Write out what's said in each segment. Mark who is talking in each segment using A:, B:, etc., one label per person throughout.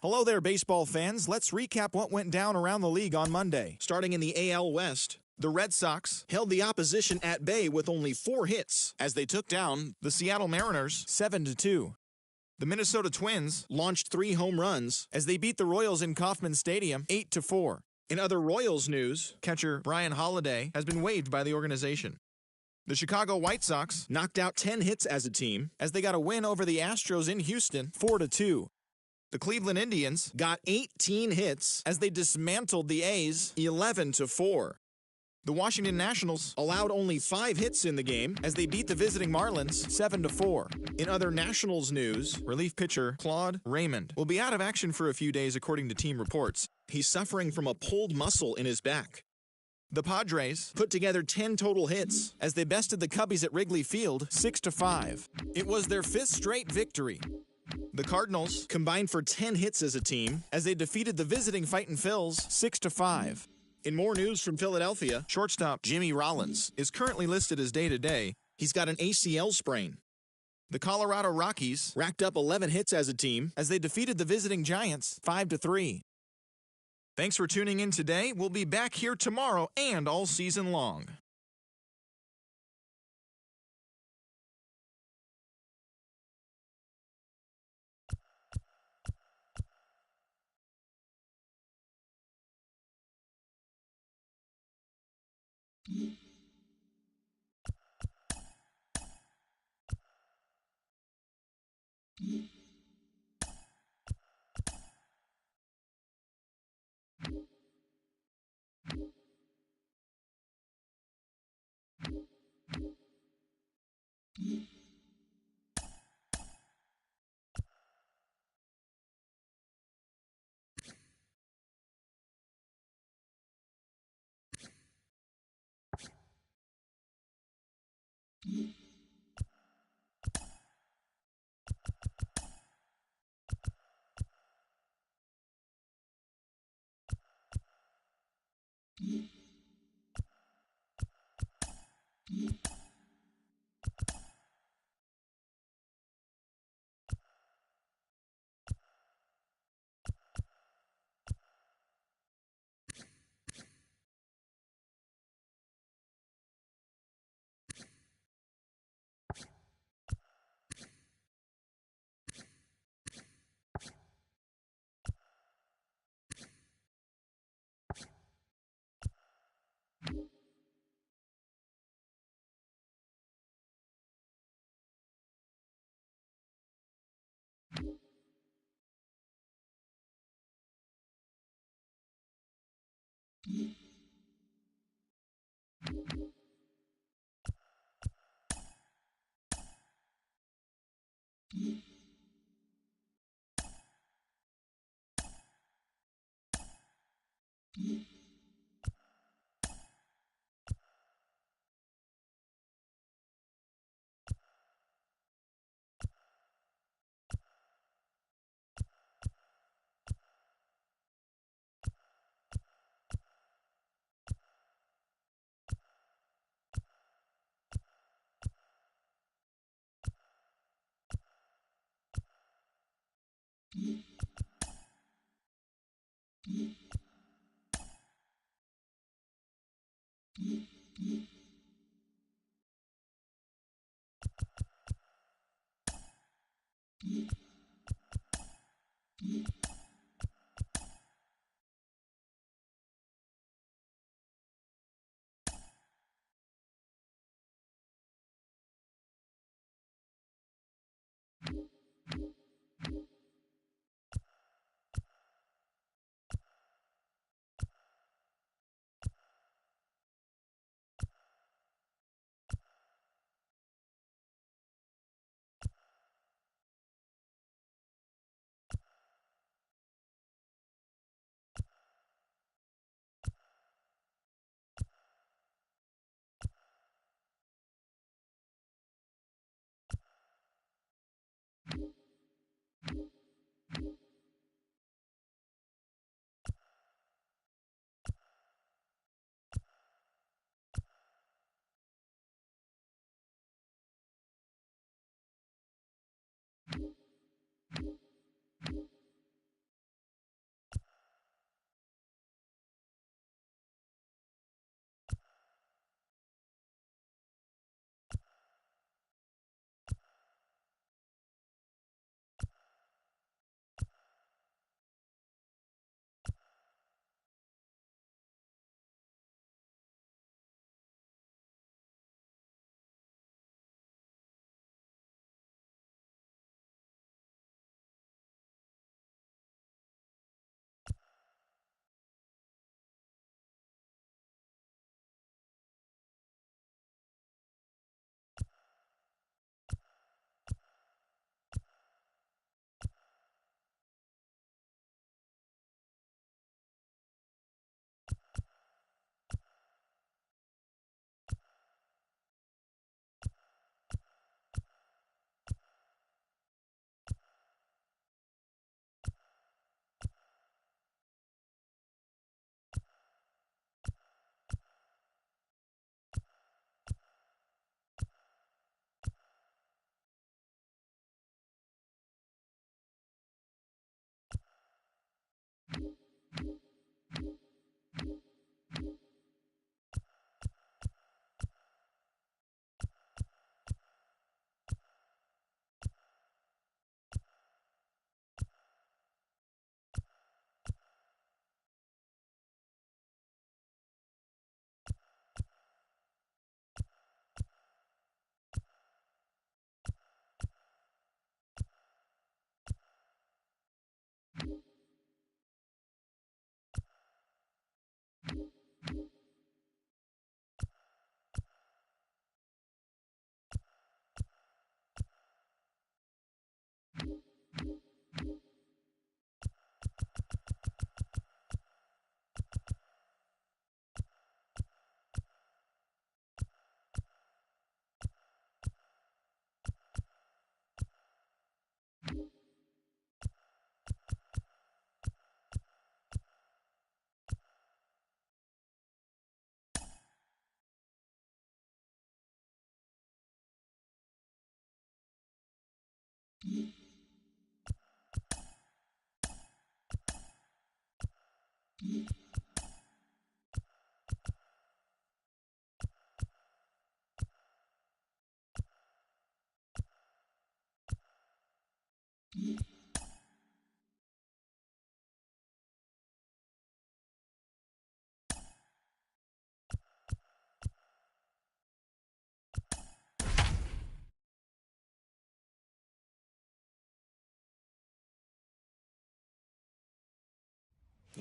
A: Hello there, baseball fans. Let's recap what went down around the league on Monday. Starting in the AL West, the Red Sox held the opposition at bay with only 4 hits as they took down the Seattle Mariners 7-2. The Minnesota Twins launched 3 home runs as they beat the Royals in Kauffman Stadium 8-4. In other Royals news, catcher Brian Holliday has been waived by the organization. The Chicago White Sox knocked out 10 hits as a team as they got a win over the Astros in Houston 4-2. The Cleveland Indians got 18 hits as they dismantled the A's 11-4. The Washington Nationals allowed only 5 hits in the game as they beat the visiting Marlins 7-4. In other Nationals news, relief pitcher Claude Raymond will be out of action for a few days according to team reports. He's suffering from a pulled muscle in his back. The Padres put together 10 total hits as they bested the Cubbies at Wrigley Field 6-5. It was their 5th straight victory. The Cardinals combined for 10 hits as a team as they defeated the visiting Fightin' Phils 6-5. In more news from Philadelphia, shortstop Jimmy Rollins is currently listed as day-to-day. He's got an ACL sprain. The Colorado Rockies racked up 11 hits as a team as they defeated the visiting Giants 5-3. Thanks for tuning in today. We'll be back here tomorrow and all season long.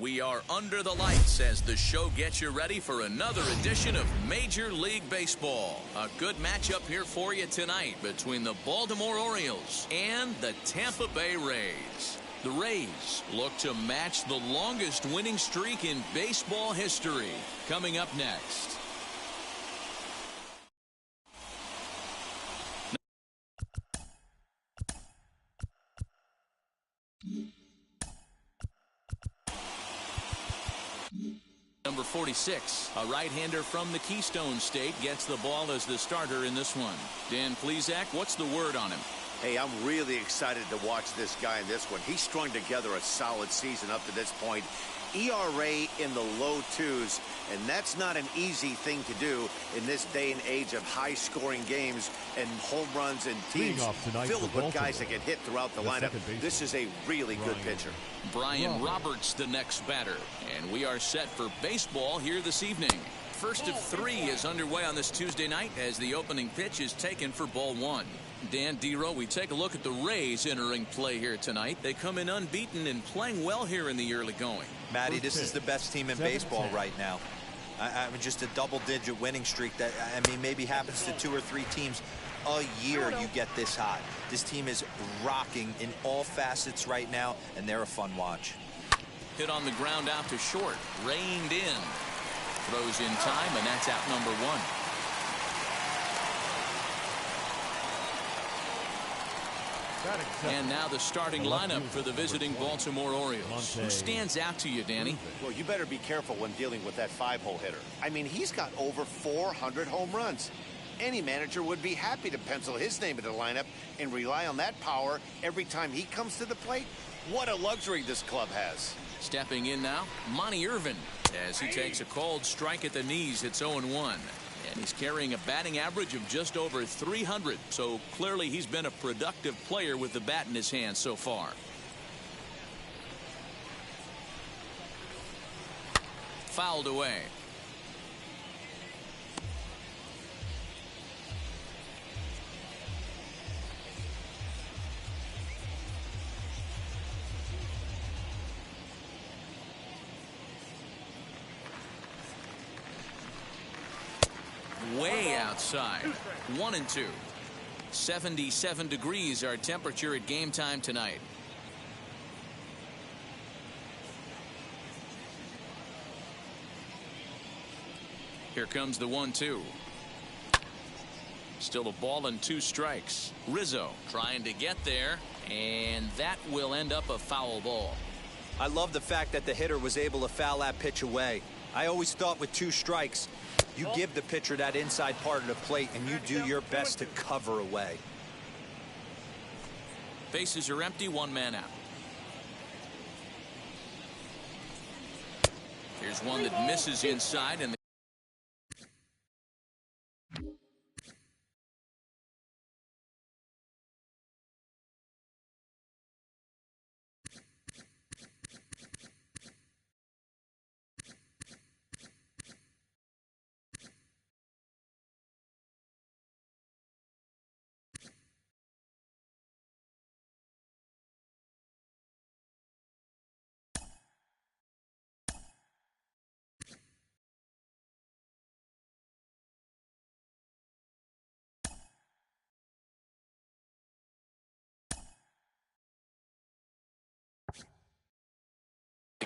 B: We are under the lights as the show gets you ready for another edition of Major League Baseball. A good matchup here for you tonight between the Baltimore Orioles and the Tampa Bay Rays. The Rays look to match the longest winning streak in baseball history. Coming up next. Number 46, a right-hander from the Keystone State, gets the ball as the starter in this one. Dan Plesac, what's the word on him?
C: Hey, I'm really excited to watch this guy in this one. He's strung together a solid season up to this point. ERA in the low twos, and that's not an easy thing to do in this day and age of high-scoring games and home runs and teams filled with guys that get hit throughout the lineup. This is a really good pitcher.
B: Brian Roberts, the next batter, and we are set for baseball here this evening. First of three is underway on this Tuesday night as the opening pitch is taken for ball one. Dan Dero, we take a look at the Rays entering play here tonight. They come in unbeaten and playing well here in the early going.
D: Matty, this is the best team in baseball right now. I mean, just a double-digit winning streak that, I mean, maybe happens to 2 or 3 teams a year you get this hot. This team is rocking in all facets right now, and they're a fun watch.
B: Hit on the ground out to short. Reined in. Throws in time, and that's out number one. And now the starting lineup for the visiting Baltimore Orioles. Who stands out to you, Danny?
C: Well, you better be careful when dealing with that 5-hole hitter. I mean, he's got over 400 home runs. Any manager would be happy to pencil his name in the lineup and rely on that power every time he comes to the plate. What a luxury this club has.
B: Stepping in now, Monty Irvin, as he takes a cold strike at the knees. It's 0-1. And he's carrying a batting average of just over 300. So clearly he's been a productive player with the bat in his hand so far. Fouled away. Way outside. 1-2. 77 degrees our temperature at game time tonight. Here comes the 1-2. Still a ball and 2 strikes. Rizzo trying to get there, and that will end up a foul ball.
D: I love the fact that the hitter was able to foul that pitch away. I always thought with 2 strikes, you give the pitcher that inside part of the plate and you do your best to cover away.
B: Bases are empty, 1 man out. Here's one that misses inside, and the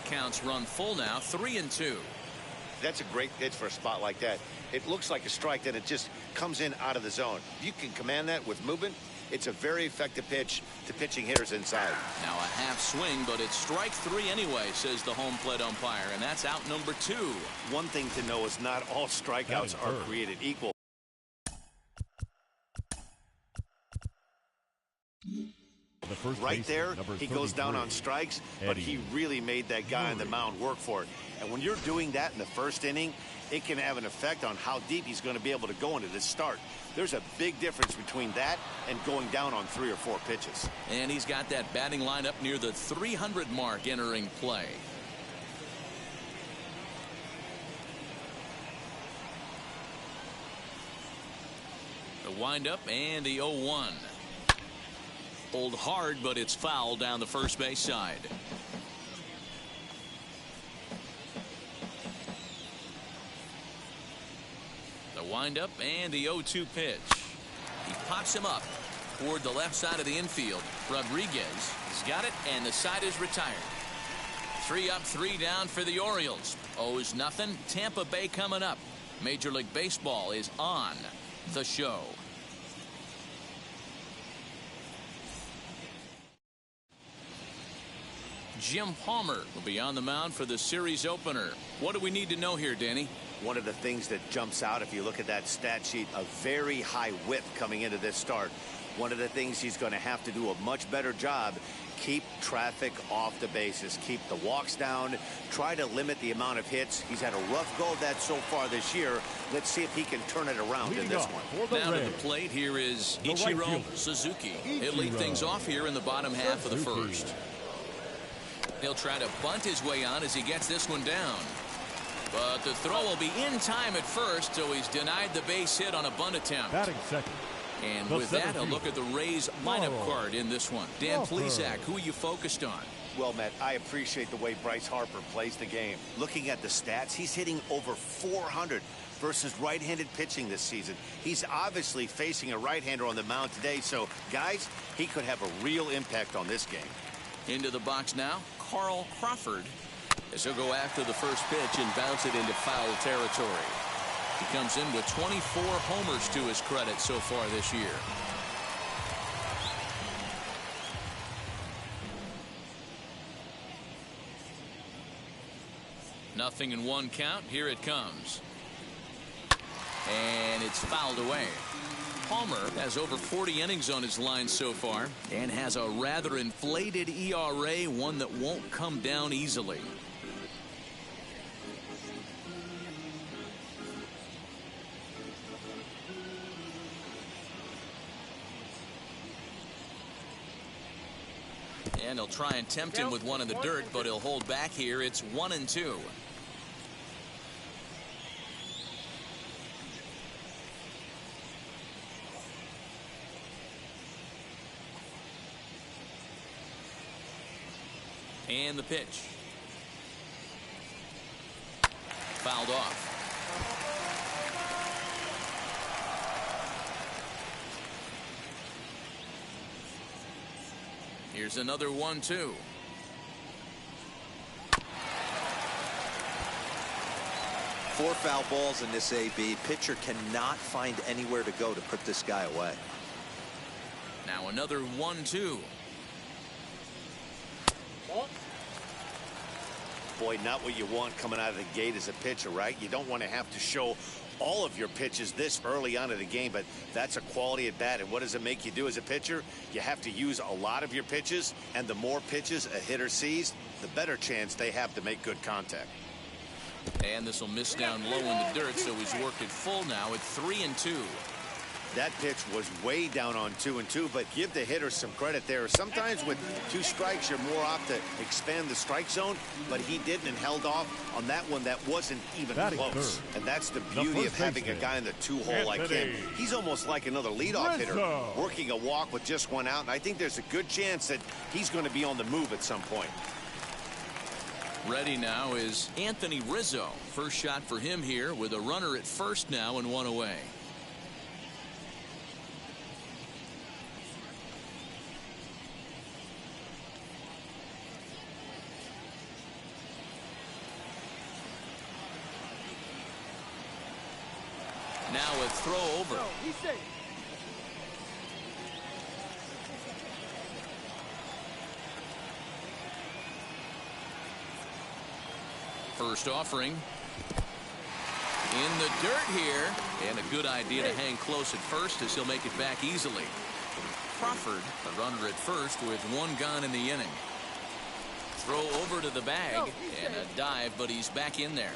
B: counts run full now, 3-2.
C: That's a great pitch for a spot like that. It looks like a strike, that it just comes in out of the zone. You can command that with movement. It's a very effective pitch to pitching hitters inside.
B: Now a half swing, but it's strike 3 anyway, says the home plate umpire, and that's out number 2.
C: One thing to know is not all strikeouts are created equal. Right there, he goes down on strikes, but he really made that guy on the mound work for it. And when you're doing that in the first inning, it can have an effect on how deep he's going to be able to go into this start. There's a big difference between that and going down on 3 or 4 pitches.
B: And he's got that batting lineup near the 300 mark entering play. The windup and the 0-1. Pulled hard, but it's foul down the first base side. The windup and the 0-2 pitch. He pops him up toward the left side of the infield. Rodriguez has got it, and the side is retired. 3 up, 3 down for the Orioles. 0-0. Tampa Bay coming up. Major League Baseball is on the show. Jim Palmer will be on the mound for the series opener. What do we need to know here, Danny?
C: One of the things that jumps out if you look at that stat sheet, a very high whip coming into this start. One of the things he's going to have to do a much better job, keep traffic off the bases, keep the walks down, try to limit the amount of hits. He's had a rough go of that so far this year. Let's see if he can turn it around in this one.
B: Now to the plate, here is Ichiro Suzuki. He'll lead things off here in the bottom half of the first. He'll try to bunt his way on as he gets this one down. But the throw will be in time at first, so he's denied the base hit on a bunt attempt.
E: Batting second.
B: And with that, a look at the Rays lineup card in this one. Dan Plesac, who are you focused on?
C: Well, Matt, I appreciate the way Bryce Harper plays the game. Looking at the stats, he's hitting over 400 versus right-handed pitching this season. He's obviously facing a right-hander on the mound today, so, guys, he could have a real impact on this game.
B: Into the box now, Carl Crawford, as he'll go after the first pitch and bounce it into foul territory. He comes in with 24 homers to his credit so far this year. Nothing in 1 count. Here it comes. And it's fouled away. Palmer has over 40 innings on his line so far and has a rather inflated ERA, one that won't come down easily. And he'll try and tempt him with one in the dirt, but he'll hold back here. It's 1-2. And the pitch. Fouled off. Here's another 1-2.
D: Four foul balls in this AB. Pitcher cannot find anywhere to go to put this guy away.
B: Now another 1-2.
C: Boy, not what you want coming out of the gate as a pitcher, right? You don't want to have to show all of your pitches this early on in the game, but that's a quality at bat. And what does it make you do as a pitcher? You have to use a lot of your pitches, and the more pitches a hitter sees, the better chance they have to make good contact.
B: And this will miss down low in the dirt, so he's worked it full now at 3-2.
C: That pitch was way down on 2-2, but give the hitter some credit there. Sometimes with 2 strikes, you're more apt to expand the strike zone, but he didn't and held off on that one that wasn't even close. And that's the beauty of having a guy in the 2-hole like him. He's almost like another leadoff hitter, working a walk with just 1 out, and I think there's a good chance that he's going to be on the move at some point.
B: Ready now is Anthony Rizzo. First shot for him here with a runner at first now and 1 away. Now a throw over. First offering. In the dirt here. And a good idea to hang close at first as he'll make it back easily. Crawford, the runner at first with one gone in the inning. Throw over to the bag and a dive, but he's back in there.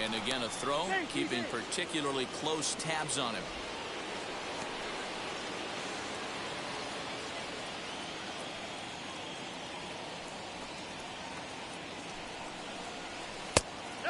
B: And again a throw, keeping particularly close tabs on him.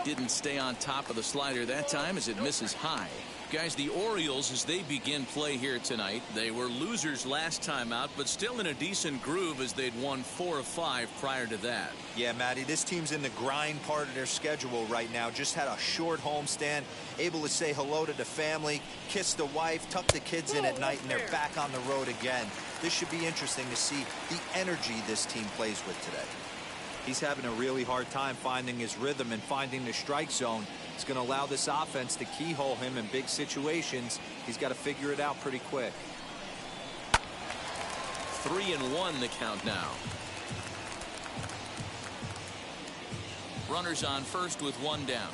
B: Didn't stay on top of the slider that time as it misses high. Guys, the Orioles, as they begin play here tonight, they were losers last time out, but still in a decent groove as they'd won 4 of 5 prior to that.
D: Yeah, Matty, this team's in the grind part of their schedule right now. Just had a short homestand, able to say hello to the family, kiss the wife, tuck the kids in at night, and they're back on the road again. This should be interesting to see the energy this team plays with today. He's having a really hard time finding his rhythm and finding the strike zone. It's going to allow this offense to keyhole him in big situations. He's got to figure it out pretty quick.
B: 3-1 the count now. Runners on first with one down.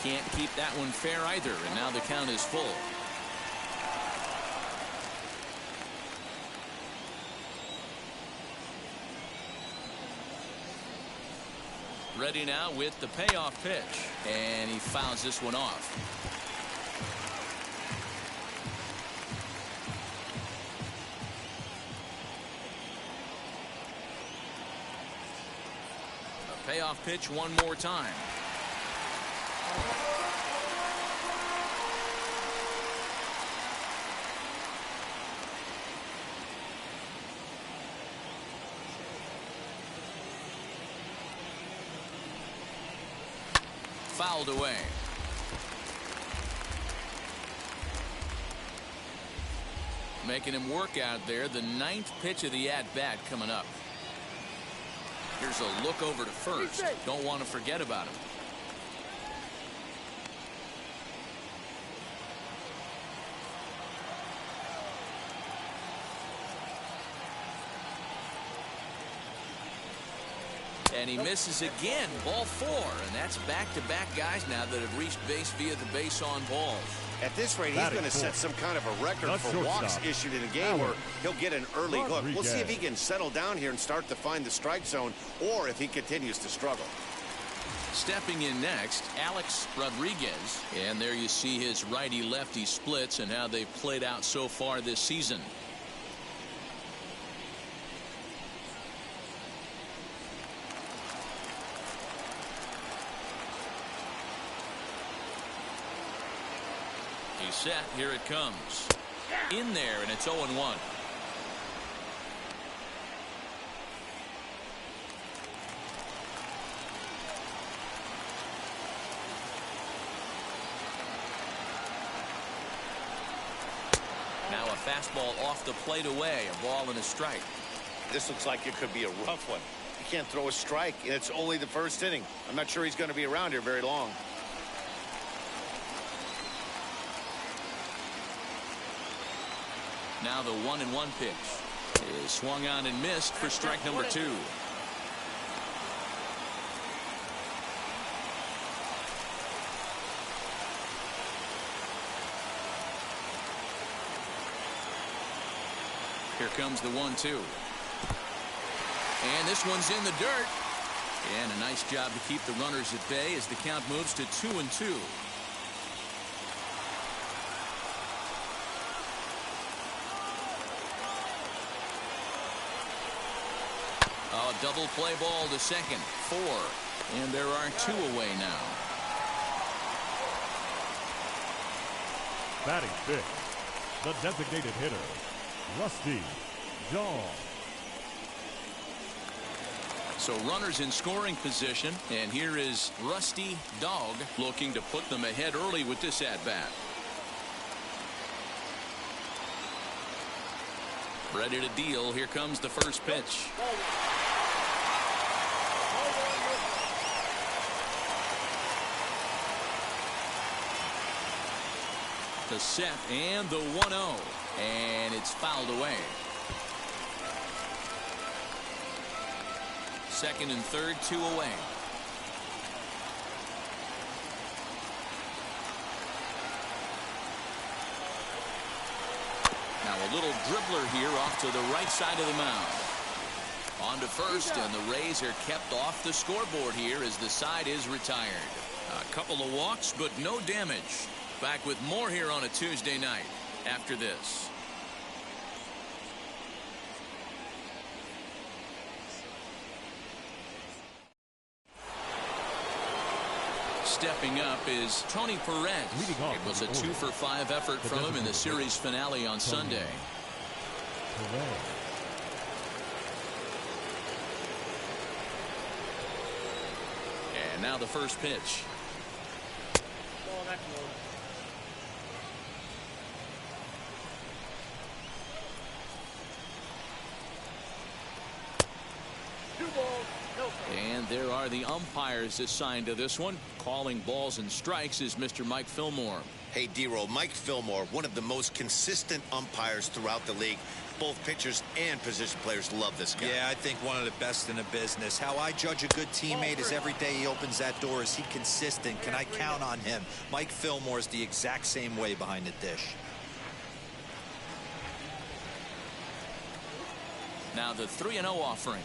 B: Can't keep that one fair either, and now the count is full. Ready now with the payoff pitch, and he fouls this one off. A payoff pitch one more time. Fouled away. Making him work out there. The 9th pitch of the at-bat coming up. Here's a look over to first. Don't want to forget about him. And he misses again. Ball 4. And that's back-to-back guys now that have reached base via the base on balls.
C: At this rate, he's going to set some kind of a record for walks issued in a game where he'll get an early hook. We'll see if he can settle down here and start to find the strike zone, or if he continues to struggle.
B: Stepping in next, Alex Rodriguez. And there you see his righty-lefty splits and how they've played out so far this season. He's set. Here it comes. In there, and it's 0-1. Now a fastball off the plate away. A ball and a strike.
C: This looks like it could be a rough one. You can't throw a strike, and it's only the first inning. I'm not sure he's going to be around here very long.
B: Now the 1-1 pitch is swung on and missed for strike number 2. Here comes the 1-2. And this one's in the dirt. And a nice job to keep the runners at bay as the count moves to 2-2. A double play ball to second. 4. And there are 2 away now.
E: Batting fifth, the designated hitter, Rusty Dog.
B: So runners in scoring position, and here is Rusty Dog looking to put them ahead early with this at-bat. Ready to deal. Here comes the first pitch. The set and the 1-0, and it's fouled away. second and third, 2 away. Now a little dribbler here off to the right side of the mound. On to first, and the Rays are kept off the scoreboard here as the side is retired. A couple of walks, but no damage. Back with more here on a Tuesday night after this. Stepping up is Tony Perez. It was a 2-for-5 effort from him in the series finale on Sunday. And now the first pitch. And there are the umpires assigned to this one. Calling balls and strikes is Mr. Mike Fillmore.
C: Hey, D-Roll, Mike Fillmore, one of the most consistent umpires throughout the league. Both pitchers and position players love this guy.
D: Yeah, I think one of the best in the business. How I judge a good teammate is every day he opens that door. Is he consistent? Can I count on him? Mike Fillmore is the exact same way behind the dish.
B: Now the 3-0 offering.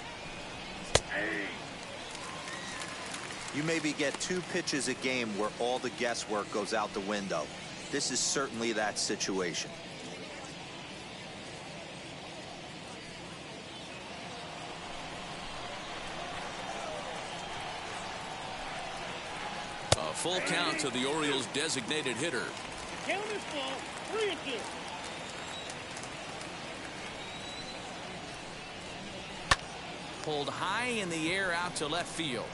D: You maybe get 2 pitches a game where all the guesswork goes out the window. This is certainly that situation.
B: A full count to the Orioles' designated hitter.
F: Count is full, 3-2.
B: Pulled high in the air out to left field.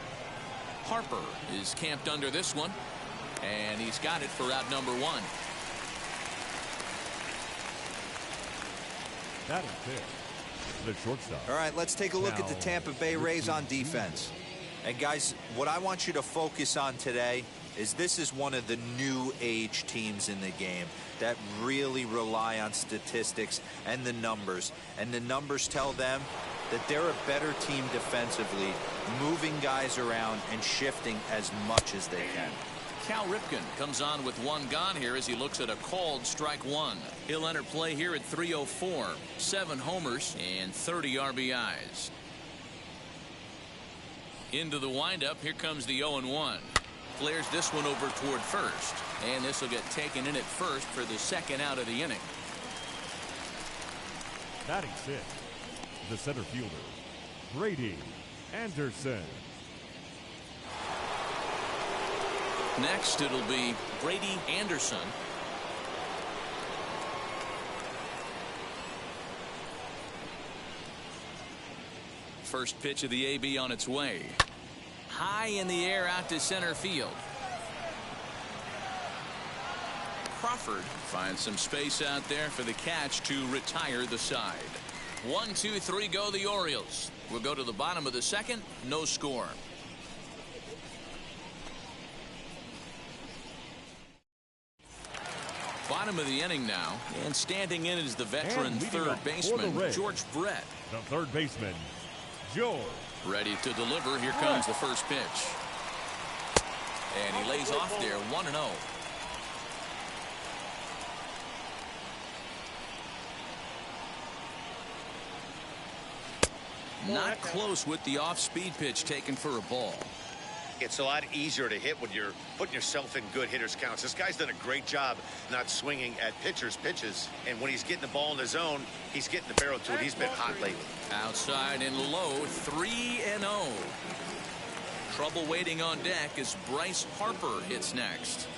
B: Harper is camped under this one, and he's got it for out number 1.
E: That is it. The shortstop.
D: All right, let's take a look at the Tampa Bay Rays on defense. And guys, what I want you to focus on today is this is one of the new age teams in the game that really rely on statistics and the numbers. And the numbers tell them that they're a better team defensively, moving guys around and shifting as much as they can.
B: Cal Ripken comes on with 1 gone here as he looks at a called strike 1. He'll enter play here at 304, 7 homers and 30 RBIs. Into the windup, here comes the 0-1. Flares this one over toward first, and this will get taken in at first for the second out of the inning.
E: Batting 6, the center fielder, Brady Anderson.
B: Next, it'll be Brady Anderson. First pitch of the AB on its way. High in the air out to center field. Crawford finds some space out there for the catch to retire the side. 1, 2, 3 go the Orioles. We'll go to the bottom of the second. No score. Bottom of the inning now, and standing in is the veteran third baseman George Brett.
E: The third baseman, George.
B: Ready to deliver. Here comes the first pitch. And he lays off there, 1-0. Not close with the off-speed pitch taken for a ball.
C: It's a lot easier to hit when you're putting yourself in good hitters' counts. This guy's done a great job not swinging at pitchers' pitches. And when he's getting the ball in the zone, he's getting the barrel to it. He's been hot lately.
B: Outside and low, 3-0. Trouble waiting on deck as Bryce Harper hits next.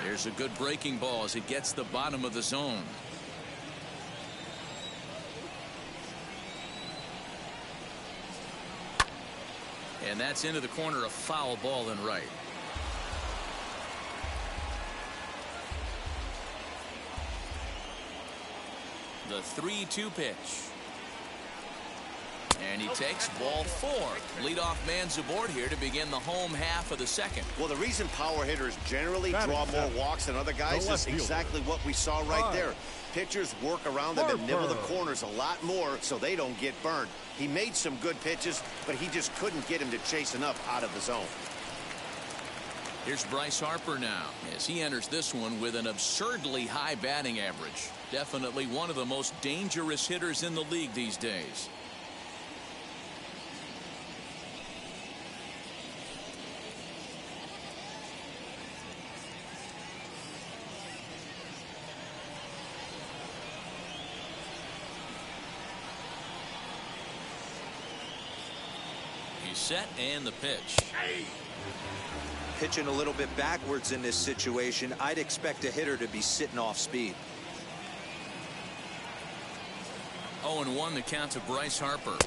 B: There's a good breaking ball as it gets the bottom of the zone. And that's into the corner, a foul ball and right. The 3-2 pitch. And he takes ball 4. Leadoff man's aboard here to begin the home half of the second.
C: Well, the reason power hitters generally draw more walks than other guys is exactly what we saw right there. Pitchers work around them and nibble the corners a lot more so they don't get burned. He made some good pitches, but he just couldn't get him to chase enough out of the zone.
B: Here's Bryce Harper now as he enters this one with an absurdly high batting average. Definitely one of the most dangerous hitters in the league these days. He's set and the pitch.
D: Pitching a little bit backwards in this situation. I'd expect a hitter to be sitting off speed.
B: 0-1 the count to Bryce Harper.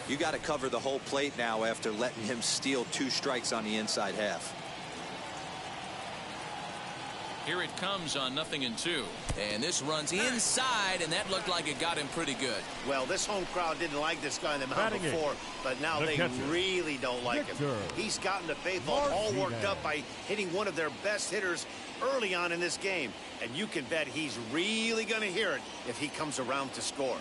D: You got to cover the whole plate now after letting him steal 2 strikes on the inside half.
B: Here it comes on 0-2. And this runs inside, and that looked like it got him pretty good.
C: Well, this home crowd didn't like this guy on the mound before, but now they really don't like him. He's gotten the baseball all worked up by hitting one of their best hitters early on in this game. And you can bet he's really going to hear it if he comes around to score.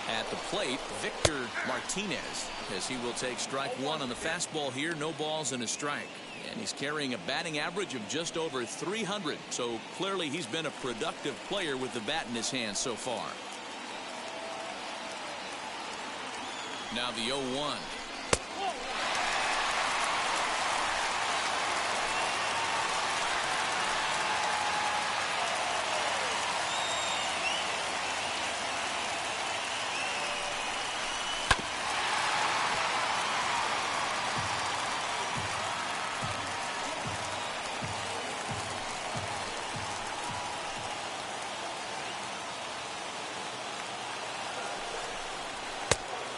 B: At the plate, Victor Martinez, as he will take strike 1 on the fastball here. No balls and a strike. And he's carrying a batting average of just over 300. So clearly he's been a productive player with the bat in his hand so far. Now the 0-1.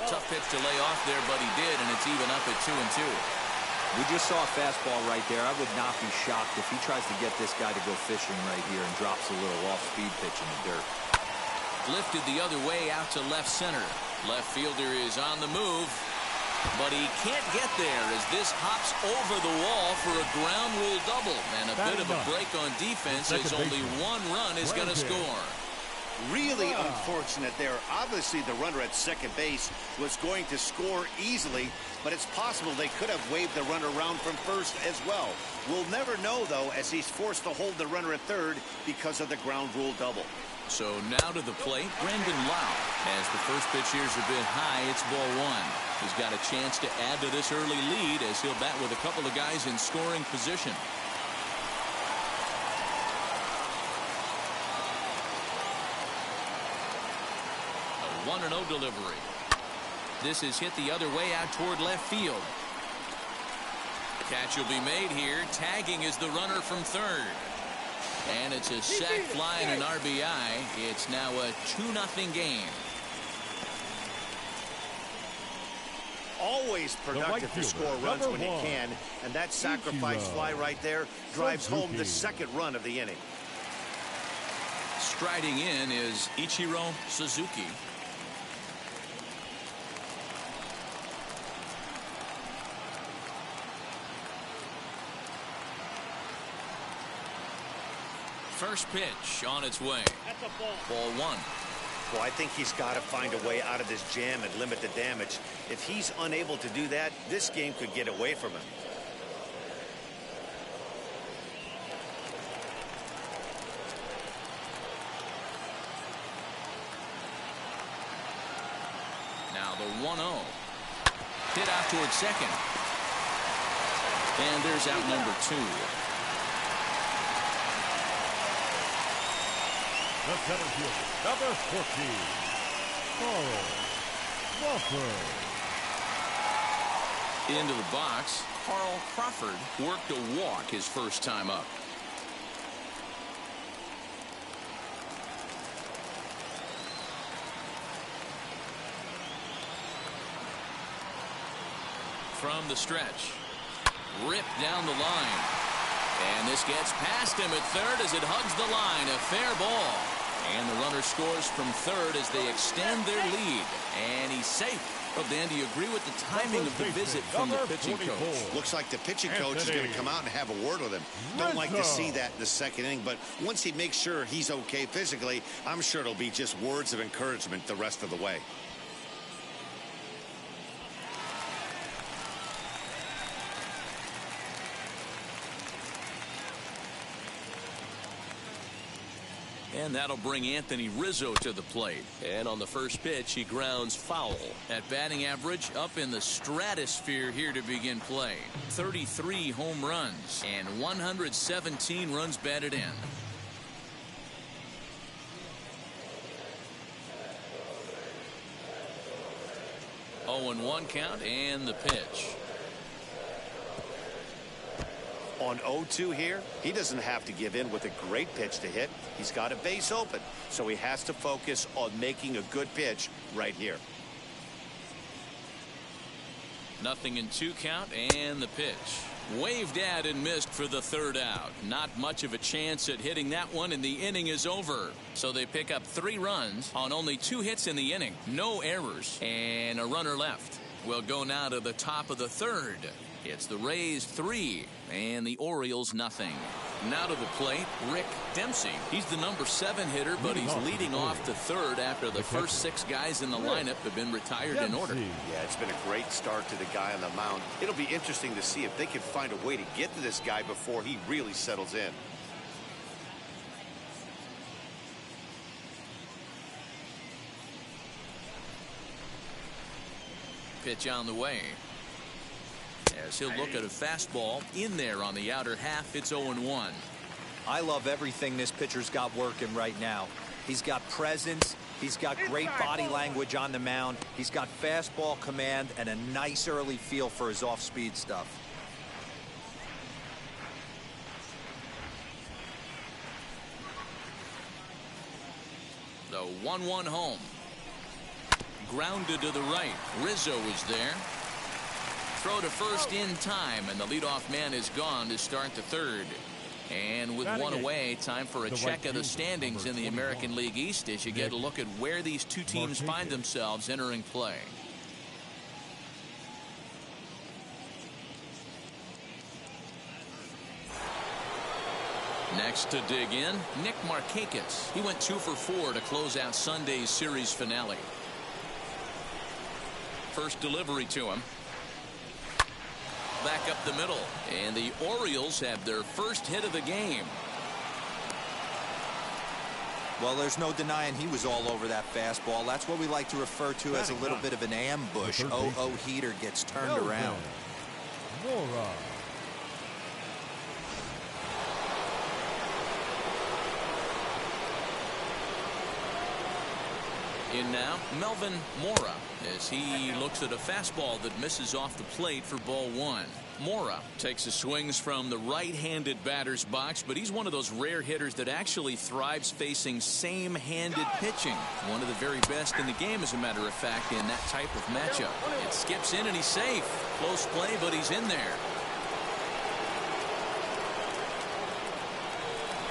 B: Tough pitch to lay off there, but he did, and it's even up at 2-2.
D: We just saw a fastball right there. I would not be shocked if he tries to get this guy to go fishing right here and drops a little off-speed pitch in the dirt.
B: Lifted the other way out to left center. Left fielder is on the move, but he can't get there as this hops over the wall for a ground rule double. And a bit of a break on defense as only 1 run is going to score.
C: Really unfortunate there. Obviously the runner at second base was going to score easily, but it's possible they could have waved the runner around from first as well. We'll never know though, as he's forced to hold the runner at third because of the ground rule double.
B: So now to the plate, Brendan Lau. As the first pitch here is a bit high, it's ball 1. He's got a chance to add to this early lead as he'll bat with a couple of guys in scoring position. 1-0 delivery. This is hit the other way out toward left field. Catch will be made here. Tagging is the runner from third. And it's a sac fly and an RBI. It's now a 2-0 game.
C: Always productive to score runs when he can, and that sacrifice fly right there drives home the second run of the inning.
B: Striding in is Ichiro Suzuki. First pitch on its way.
F: That's a ball.
B: Ball 1.
C: Well, I think he's got to find a way out of this jam and limit the damage. If he's unable to do that, this game could get away from him.
B: Now the 1-0. Hit out towards second. And there's out number 2.
E: The center fielder, number 14, Carl Crawford.
B: Into the box, Carl Crawford worked a walk his first time up. From the stretch. ripped down the line. And this gets past him at third as it hugs the line. A fair ball. And the runner scores from third as they extend their lead. And he's safe. Well, Dan, do you agree with the timing of the visit from the pitching coach?
C: Looks like the pitching coach is going to come out and have a word with him. Don't like to see that in the second inning, but once he makes sure he's okay physically, I'm sure it'll be just words of encouragement the rest of the way.
B: And that'll bring Anthony Rizzo to the plate. And on the first pitch, he grounds foul. At batting average, up in the stratosphere here to begin play. 33 home runs and 117 runs batted in. Oh, and 1 count and the pitch.
C: On 0-2 here, he doesn't have to give in with a great pitch to hit. He's got a base open, so he has to focus on making a good pitch right here.
B: 0-2 count and the pitch. Waved at and missed for the third out. Not much of a chance at hitting that one, and the inning is over. So they pick up 3 runs on only 2 hits in the inning. No errors and a runner left. We'll go now to the top of the third. It's the Rays 3 and the Orioles nothing. Now to the plate, Rick Dempsey. He's the number 7 hitter, but he's leading off the third after the first 6 guys in the lineup have been retired in order.
C: Yeah, it's been a great start to the guy on the mound. It'll be interesting to see if they can find a way to get to this guy before he really settles in.
B: Pitch on the way. As he'll look at a fastball in there on the outer half. It's 0-1.
D: I love everything this pitcher's got working right now. He's got presence. He's got great body language on the mound. He's got fastball command and a nice early feel for his off-speed stuff.
B: The 1-1 home. Grounded to the right. Rizzo is there. Throw to first in time, and the leadoff man is gone to start the third. And with 1 away, time for a check of the standings in the American League East as you get a look at where these 2 teams find themselves entering play. Next to dig in, Nick Markakis. He went 2 for 4 to close out Sunday's series finale. First delivery to him. Back up the middle, and the Orioles have their first hit of the game.
D: Well, there's no denying he was all over that fastball. That's what we like to refer to as a little bit of an ambush. 0-0 heater gets turned around.
B: In now, Melvin Mora, as he looks at a fastball that misses off the plate for ball 1. Mora takes his swings from the right-handed batter's box, but he's one of those rare hitters that actually thrives facing same-handed pitching. One of the very best in the game, as a matter of fact, in that type of matchup. It skips in and he's safe. Close play, but he's in there.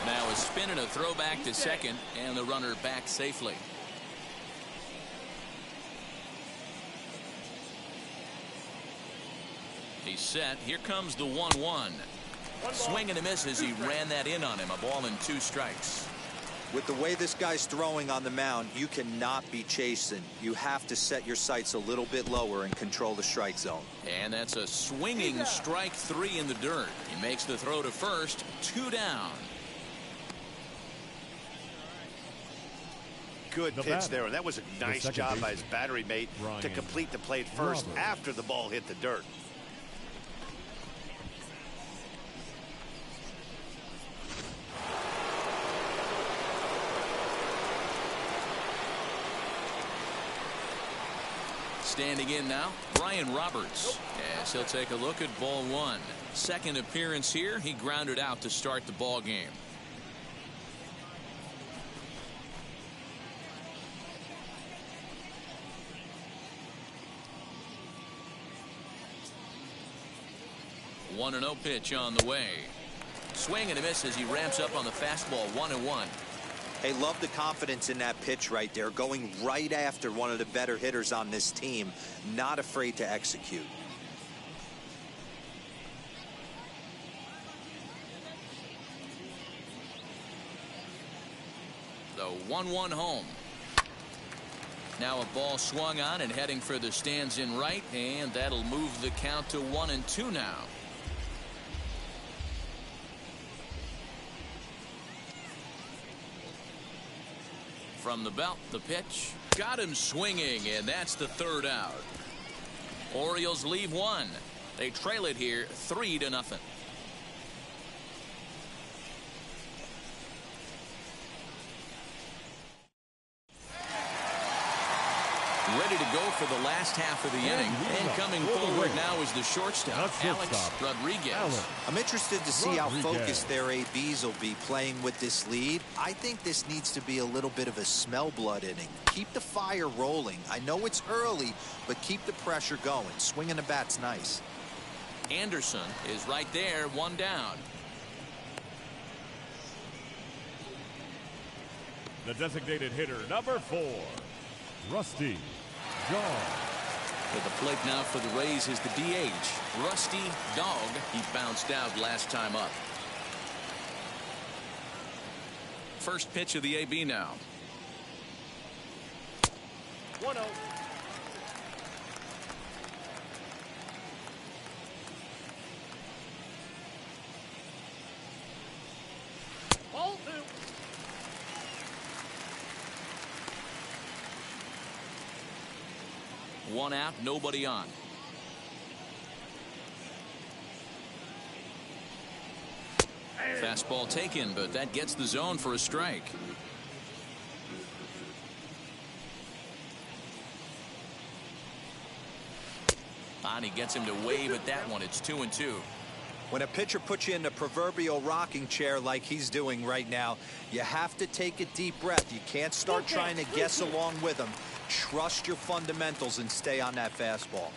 B: Now a spin and a throw back to second, and the runner back safely. He's set. Here comes the 1-1. Swing and a miss as he ran that in on him. A ball and 2 strikes.
D: With the way this guy's throwing on the mound, you cannot be chasing. You have to set your sights a little bit lower and control the strike zone.
B: And that's a swinging strike 3 in the dirt. He makes the throw to first. 2 down.
C: Good pitch there, and that was a nice job by his battery mate to complete the play first after the ball hit the dirt.
B: Standing in now, Brian Roberts, as he'll take a look at ball 1. Second appearance here. He grounded out to start the ball game. 1-0 pitch on the way. Swing and a miss as he ramps up on the fastball. 1-1.
D: Hey, love the confidence in that pitch right there. Going right after one of the better hitters on this team. Not afraid to execute.
B: The 1-1 home. Now a ball swung on and heading for the stands in right, and that'll move the count to 1-2 now. From the belt, the pitch. Got him swinging, and that's the third out. Orioles leave one. They trail it here 3-0. Ready to go for the last half of the inning. And coming forward now is the shortstop, Alex Rodriguez.
D: I'm interested to see how focused their ABs will be playing with this lead. I think this needs to be a little bit of a smell blood inning. Keep the fire rolling. I know it's early, but keep the pressure going. Swinging the bat's nice.
B: Anderson is right there, one down.
E: The designated hitter, number 4, Rusty Dog.
B: At the plate now for the Rays is the DH, Rusty Dog. He bounced out last time up. First pitch of the AB now.
F: 1-0. Ball 2.
B: One out, nobody on. Fastball taken, but that gets the zone for a strike. He gets him to wave at that one. It's 2-2.
D: When a pitcher puts you in the proverbial rocking chair like he's doing right now, you have to take a deep breath. You can't start trying to guess along with him. Trust your fundamentals and stay on that fastball.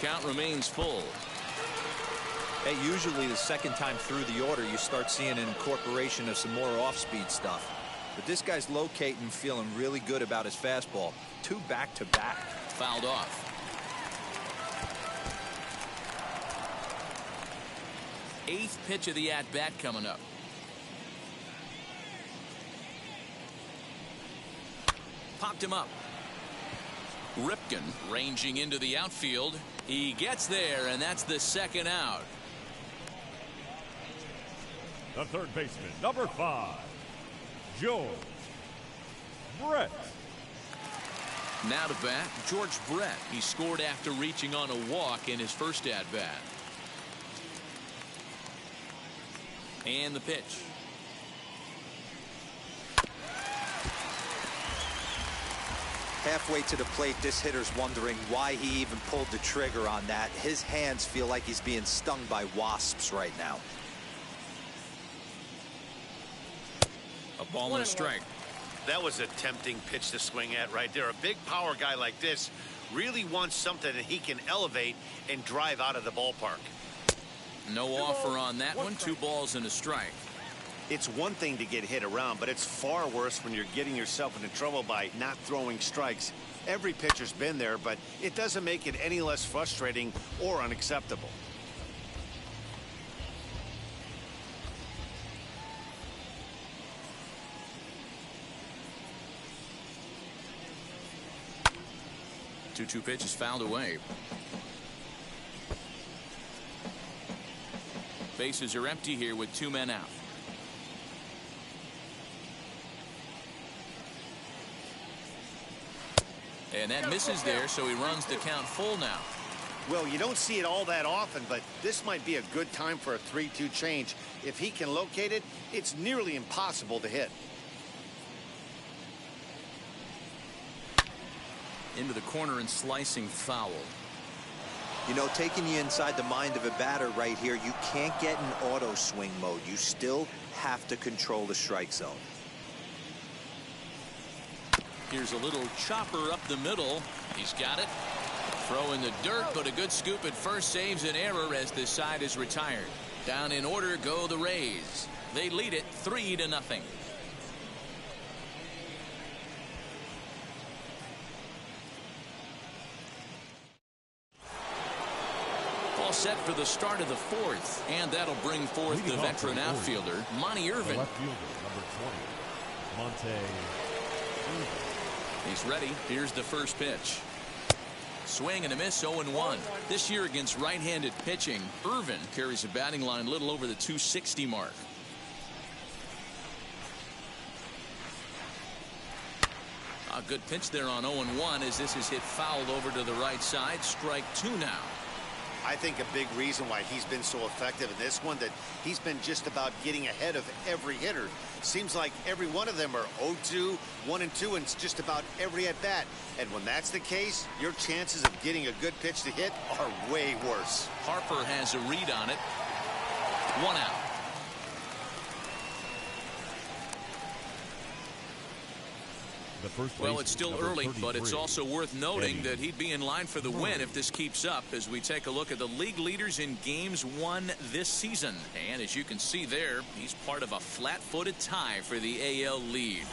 B: Count remains full.
D: Hey, usually the second time through the order you start seeing an incorporation of some more off-speed stuff. But this guy's locating, feeling really good about his fastball. 2 back-to-back.
B: Fouled off. Eighth pitch of the at-bat coming up. Popped him up. Ripken ranging into the outfield. He gets there, and that's the second out.
E: The third baseman, number 5, George Brett.
B: Now to bat, George Brett. He scored after reaching on a walk in his first at-bat. And the pitch.
D: Halfway to the plate, this hitter's wondering why he even pulled the trigger on that. His hands feel like he's being stung by wasps right now.
B: A ball and a strike.
C: That was a tempting pitch to swing at right there. A big power guy like this really wants something that he can elevate and drive out of the ballpark.
B: No offer on that one. 2 balls and a strike.
C: It's one thing to get hit around, but it's far worse when you're getting yourself into trouble by not throwing strikes. Every pitcher's been there, but it doesn't make it any less frustrating or unacceptable.
B: Two pitch is fouled away. Bases are empty here with 2 men out. And that misses there, so he runs the count full now.
C: Well, you don't see it all that often, but this might be a good time for a 3-2 change. If he can locate it, it's nearly impossible to hit.
B: Into the corner and slicing foul.
D: You know, taking you inside the mind of a batter right here, you can't get in auto swing mode. You still have to control the strike zone.
B: Here's a little chopper up the middle. He's got it. Throw in the dirt, but a good scoop at first saves an error as this side is retired. Down in order go the Rays. They lead it 3-0. All set for the start of the fourth, and that'll bring forth the veteran outfielder, Monty Irvin.
E: Left fielder, number 20, Monte Irvin.
B: He's ready. Here's the first pitch. Swing and a miss, 0-1. This year against right-handed pitching, Irvin carries a batting line a little over the 260 mark. A good pitch there on 0-1 as this is hit fouled over to the right side. Strike 2 now.
C: I think a big reason why he's been so effective in this one, that he's been just about getting ahead of every hitter. Seems like every one of them are 0-2, 1-2, and it's just about every at bat. And when that's the case, your chances of getting a good pitch to hit are way worse.
B: Harper has a read on it. 1 out. Well, it's still early, but it's also worth noting that he'd be in line for the win if this keeps up as we take a look at the league leaders in games won this season. And as you can see there, he's part of a flat-footed tie for the AL lead.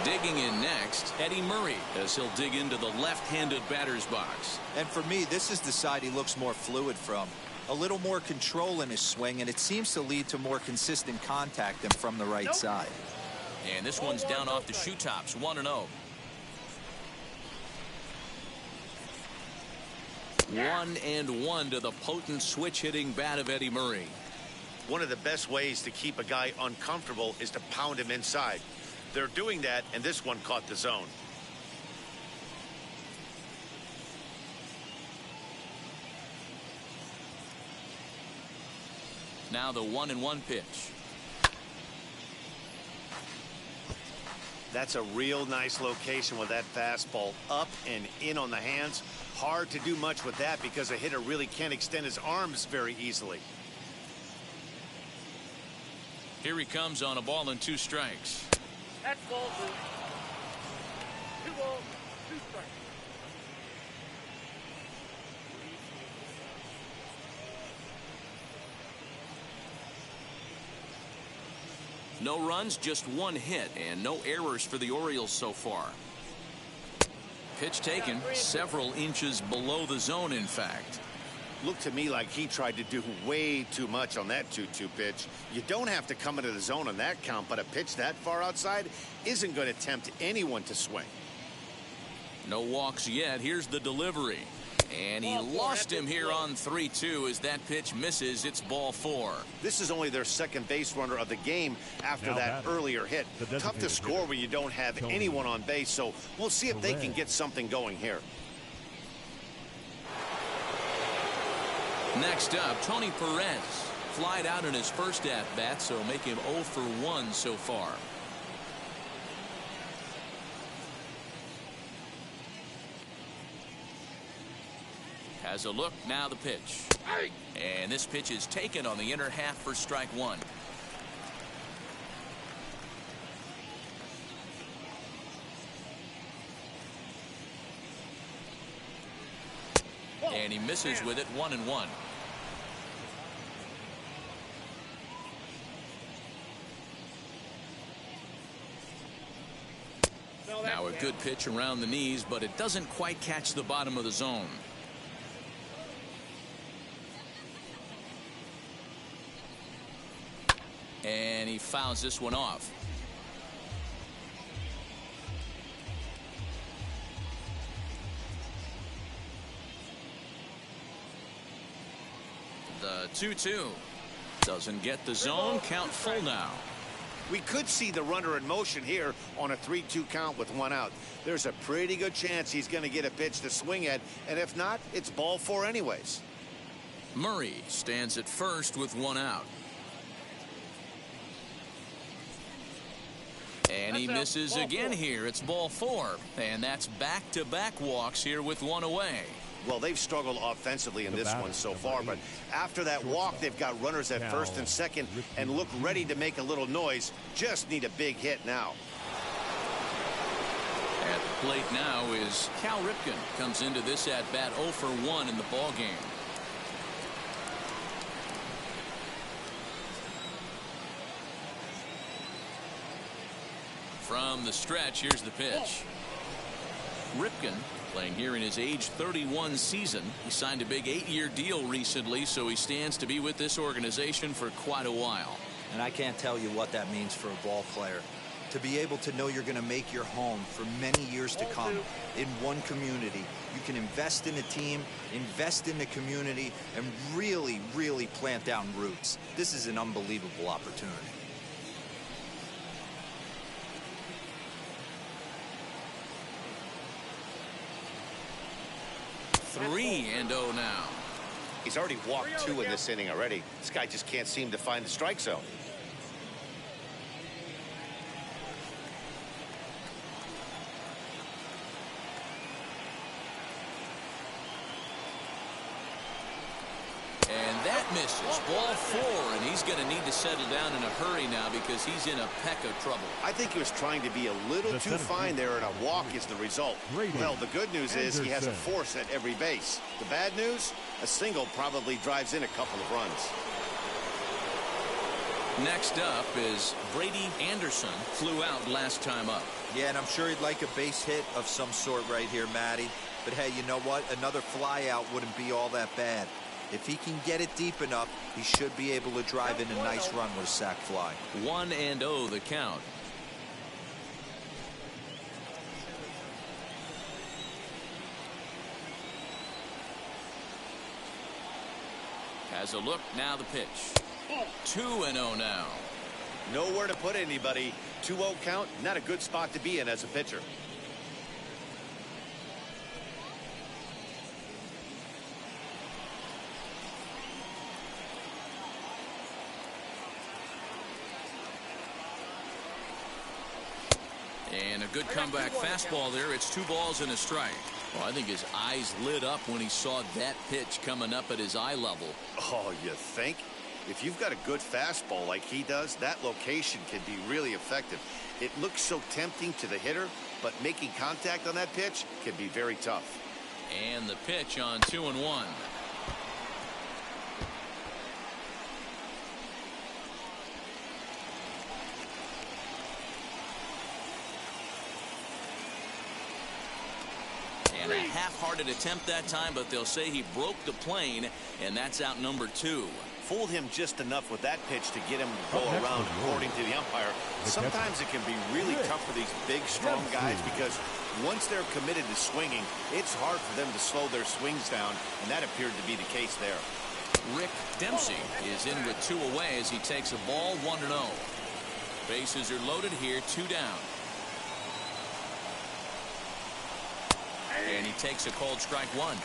B: Digging in next, Eddie Murray, as he'll dig into the left-handed batter's box.
D: And for me, this is the side he looks more fluid from. A little more control in his swing, and it seems to lead to more consistent contact than from the right side.
B: And this one's down off the shoe tops, 1-0. 1-1 to the potent switch-hitting bat of Eddie Murray.
C: One of the best ways to keep a guy uncomfortable is to pound him inside. They're doing that, and this one caught the zone.
B: Now the 1-1 pitch.
C: That's a real nice location with that fastball up and in on the hands. Hard to do much with that because a hitter really can't extend his arms very easily.
B: Here he comes on a ball and 2 strikes.
F: That's ball 2. 2 balls, 2 strikes.
B: No runs, just 1 hit, and no errors for the Orioles so far. Pitch taken several inches below the zone, in fact.
C: Looked to me like he tried to do way too much on that 2-2 pitch. You don't have to come into the zone on that count, but a pitch that far outside isn't going to tempt anyone to swing.
B: No walks yet. Here's the delivery. And he lost him here on 3-2 as that pitch misses. It's ball 4.
C: This is only their second base runner of the game after that earlier hit. Tough to score when you don't have anyone on base, so we'll see if they can get something going here.
B: Next up, Tony Perez. Flied out in his first at-bat, so make him 0 for 1 so far. Has a look, now the pitch. And this pitch is taken on the inner half for strike 1. And he misses with it, 1-1. Now a good pitch around the knees, but it doesn't quite catch the bottom of the zone. And he fouls this one off. The 2-2 doesn't get the zone. Count full now.
C: We could see the runner in motion here on a 3-2 count with 1 out. There's a pretty good chance he's going to get a pitch to swing at, and if not, it's ball 4 anyways.
B: Murray stands at first with 1 out. And he misses again here. It's ball 4. And that's back-to-back walks here with one away.
C: Well, they've struggled offensively in this one so far, but after that walk, they've got runners at first and second and look ready to make a little noise. Just need a big hit now.
B: At the plate now is Cal Ripken. Comes into this at-bat 0 for 1 in the ballgame. From the stretch, here's the pitch. Ripken playing here in his age 31 season. He signed a big 8-year deal recently, so he stands to be with this organization for quite a while.
D: And I can't tell you what that means for a ball player. To be able to know you're going to make your home for many years to come in one community. You can invest in a team, invest in the community, and really, really plant down roots. This is an unbelievable opportunity.
B: 3-0 now.
C: He's already walked 2 in this inning already. This guy just can't seem to find the strike zone.
B: And that misses. Ball 4, and he's going to need to settle down in a hurry now because he's in a peck of trouble.
C: I think he was trying to be a little too fine there, and a walk is the result. Well, the good news is he has a force at every base. The bad news, a single probably drives in a couple of runs.
B: Next up is Brady Anderson. Flew out last time up.
D: Yeah, and I'm sure he'd like a base hit of some sort right here, Matty. But hey, you know what? Another fly out wouldn't be all that bad. If he can get it deep enough, he should be able to drive in a nice run with a sac fly.
B: 1-0 the count. Has a look, now the pitch. 2-0 now.
C: Nowhere to put anybody. 2-0 count, not a good spot to be in as a pitcher.
B: And a good comeback fastball there. It's 2 balls and a strike. Well, I think his eyes lit up when he saw that pitch coming up at his eye level.
C: Oh, you think? If you've got a good fastball like he does, that location can be really effective. It looks so tempting to the hitter, but making contact on that pitch can be very tough.
B: And the pitch on 2-1. And a half-hearted attempt that time, but they'll say he broke the plane, and that's out number 2.
C: Fooled him just enough with that pitch to get him to go around, according to the umpire. Sometimes it can be really tough for these big, strong guys because once they're committed to swinging, it's hard for them to slow their swings down, and that appeared to be the case there.
B: Rick Dempsey is in with 2 away as he takes a ball 1-0. Bases are loaded here, 2 down. And he takes a called strike 1.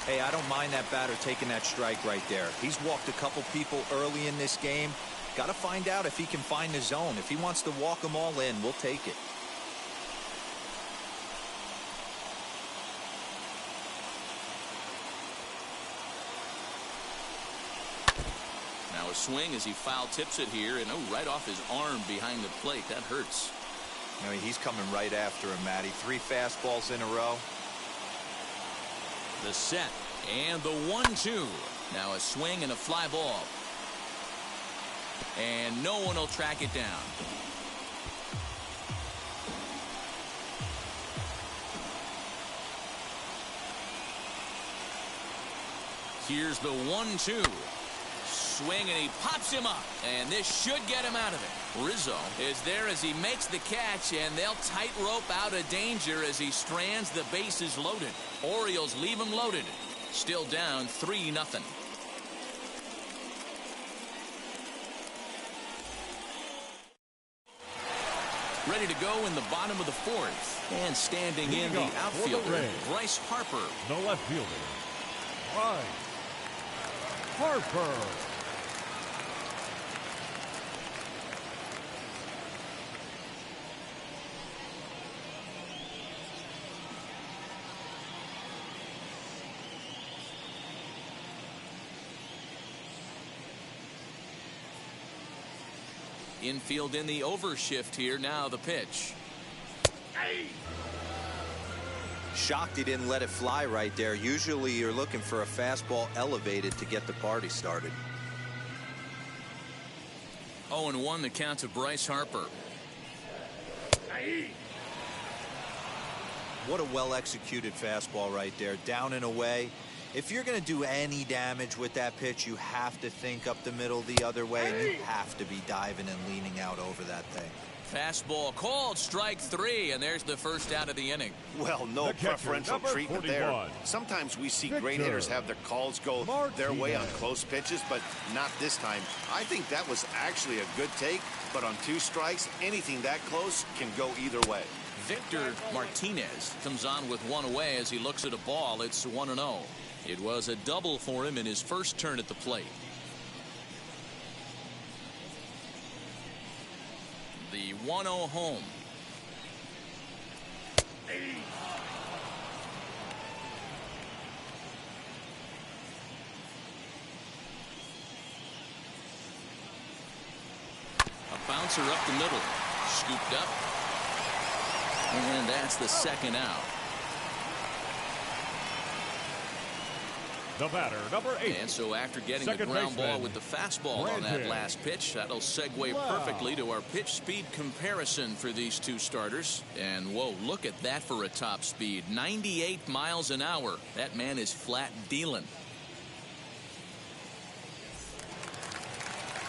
D: Hey, I don't mind that batter taking that strike right there. He's walked a couple people early in this game. Got to find out if he can find the zone. If he wants to walk them all in, we'll take it.
B: Now a swing as he foul tips it here, and right off his arm behind the plate. That hurts.
D: I mean, he's coming right after him, Matty. 3 fastballs in a row.
B: The set and the 1-2. Now a swing and a fly ball. And no one will track it down. Here's the 1-2. Swing, and he pops him up, and this should get him out of it. Rizzo is there as he makes the catch, and they'll tightrope out of danger as he strands the bases loaded. Orioles leave him loaded. Still down 3-0. Ready to go in the bottom of the 4th. And standing in the outfielder, Bryce Harper.
E: The left fielder, Bryce Harper.
B: Infield in the overshift here. Now the pitch.
D: Shocked he didn't let it fly right there. Usually you're looking for a fastball elevated to get the party started.
B: 0-1 the count to Bryce Harper.
D: What a well-executed fastball right there. Down and away. If you're going to do any damage with that pitch, you have to think up the middle the other way, and you have to be diving and leaning out over that thing.
B: Fastball called, strike 3, and there's the first out of the inning.
C: Well, no preferential treatment there. Sometimes we see great hitters have their calls go their way on close pitches, but not this time. I think that was actually a good take, but on 2 strikes, anything that close can go either way.
B: Victor Martinez comes on with 1 away as he looks at a ball. It's 1-0. It was a double for him in his first turn at the plate. The 1-0 home. A bouncer up the middle. Scooped up. And that's the second out.
E: The batter, number 8.
B: And so after getting the ground ball with the fastball on that last pitch, that'll segue perfectly to our pitch speed comparison for these 2 starters. And whoa, look at that for a top speed. 98 miles an hour. That man is flat dealing.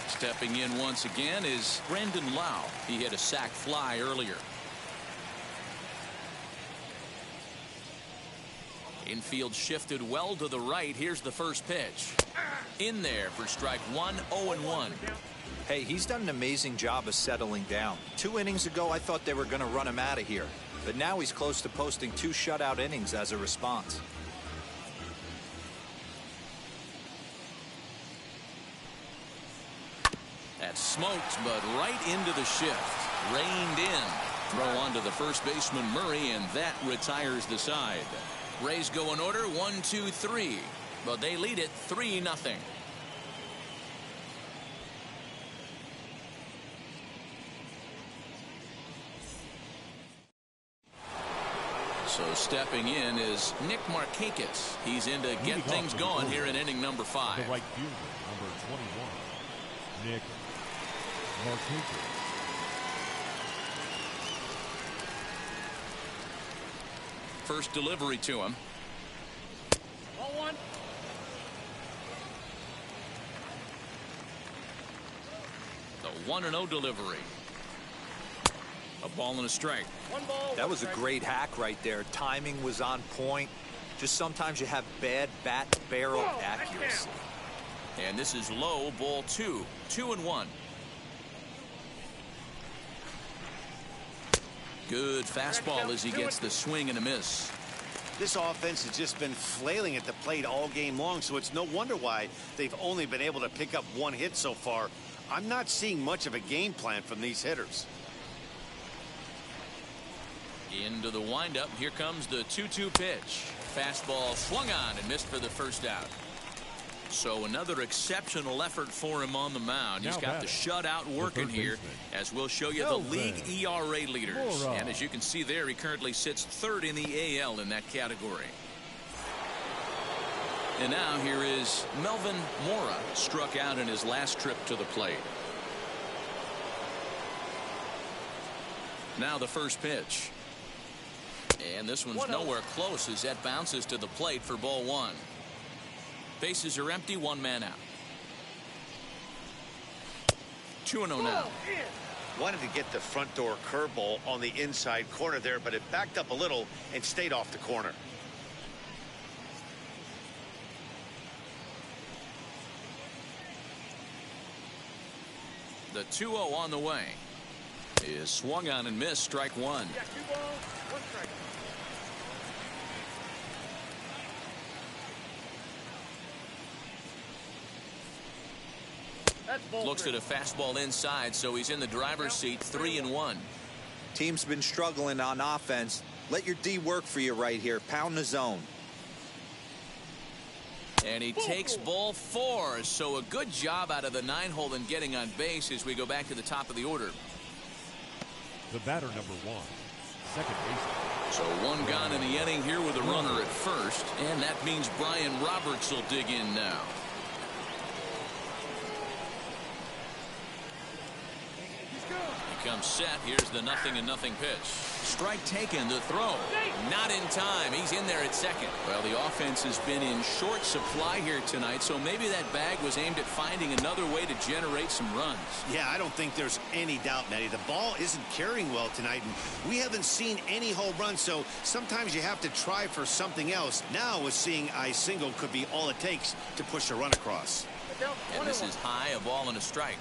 B: Stepping in once again is Brandon Lau. He hit a sac fly earlier. Infield shifted well to the right. Here's the first pitch. In there for strike 1, 0-1.
D: Hey, he's done an amazing job of settling down. 2 innings ago, I thought they were going to run him out of here. But now he's close to posting 2 shutout innings as a response.
B: That smoked, but right into the shift. Reined in. Throw onto the first baseman Murray, and that retires the side. Rays go in order 1, 2, 3, but they lead it 3-0. So stepping in is Nick Markakis. He's in to get things going here in inning number 5.
E: The right fielder, number 21, Nick Markakis.
B: First delivery to him.
F: Ball 1.
B: The 1-0 delivery. A ball and a strike.
F: 1 ball.
D: That was a great hack right there. Timing was on point. Just sometimes you have bad bat barrel accuracy.
B: And this is low, ball 2. 2-1. Good fastball as he gets the swing and a miss.
C: This offense has just been flailing at the plate all game long, so it's no wonder why they've only been able to pick up 1 hit so far. I'm not seeing much of a game plan from these hitters.
B: Into the windup. Here comes the 2-2 pitch. Fastball swung on and missed for the first out. So another exceptional effort for him on the mound. He's got the shutout working here, as we'll show you the league ERA leaders. And as you can see there, he currently sits 3rd in the AL in that category. And now here is Melvin Mora, struck out in his last trip to the plate. Now the first pitch. And this one's nowhere close as that bounces to the plate for ball 1. Bases are empty, 1 man out. 2-0 now.
C: Wanted to get the front door curveball on the inside corner there, but it backed up a little and stayed off the corner.
B: The 2-0 on the way is swung on and missed, strike 1.
F: Yeah, 2 balls, 1 strike.
B: Looks at a fastball inside, so he's in the driver's seat, 3-1.
D: Team's been struggling on offense. Let your D work for you right here. Pound the zone.
B: And he takes ball 4. So a good job out of the 9-hole in getting on base as we go back to the top of the order.
E: The batter, number 1, second baseman.
B: So 1 gone in the inning here with a runner at first. And that means Brian Roberts will dig in now. He comes set. Here's the 0-0 pitch. Strike taken. The throw. Not in time. He's in there at second. Well, the offense has been in short supply here tonight, so maybe that bag was aimed at finding another way to generate some runs.
C: Yeah, I don't think there's any doubt, Matty. The ball isn't carrying well tonight, and we haven't seen any home runs, so sometimes you have to try for something else. Now, with seeing I single could be all it takes to push a run across.
B: And this is high, a ball and a strike.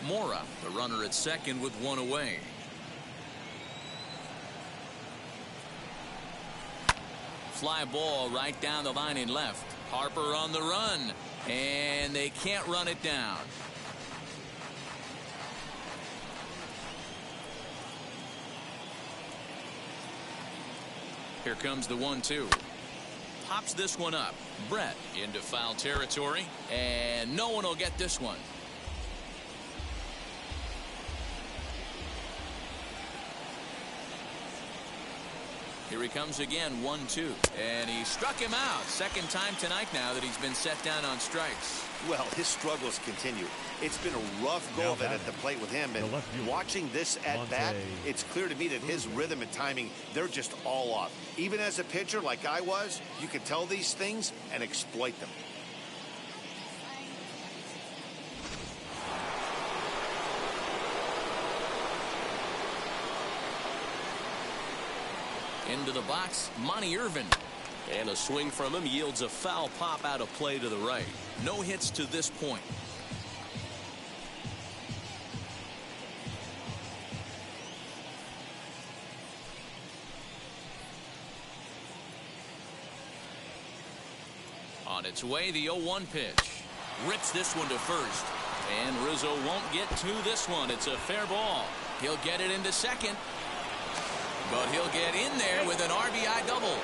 B: Mora, the runner at second with 1 away. Fly ball right down the line in left. Harper on the run, and they can't run it down. Here comes the 1-2. Pops this one up. Brett into foul territory, and no one will get this one. Here he comes again, 1-2. And he struck him out. Second time tonight now that he's been set down on strikes.
C: Well, his struggles continue. It's been a rough go of it at the plate with him. And watching this at bat, it's clear to me that his rhythm and timing, they're just all off. Even as a pitcher like I was, you could tell these things and exploit them.
B: Into the box, Monty Irvin. And a swing from him yields a foul pop out of play to the right. No hits to this point. On its way, the 0-1 pitch. Rips this one to first. And Rizzo won't get to this one. It's a fair ball. He'll get it into second. But he'll get in there with an RBI double.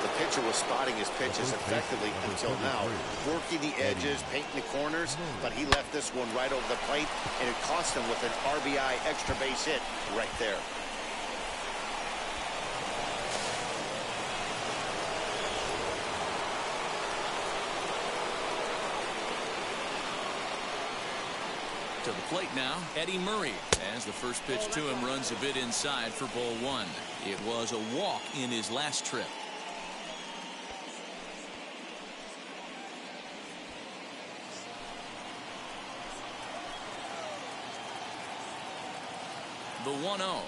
C: The pitcher was spotting his pitches effectively until now, working the edges, painting the corners, but he left this one right over the plate, and it cost him with an RBI extra base hit right there.
B: To the plate now, Eddie Murray. As the first pitch to him runs a bit inside for ball 1. It was a walk in his last trip. The 1-0.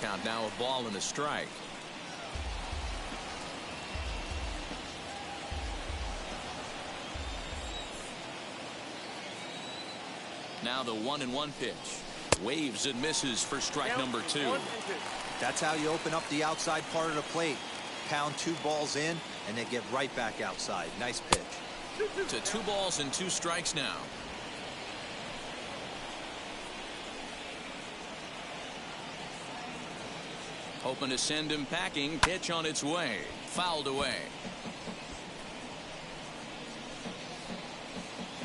B: Count now, a ball and a strike. Now the 1-1 pitch. Waves and misses for strike number 2.
D: That's how you open up the outside part of the plate. Pound 2 balls in and then get right back outside. Nice pitch.
B: To 2 balls and 2 strikes now. Hoping to send him packing. Pitch on its way. Fouled away.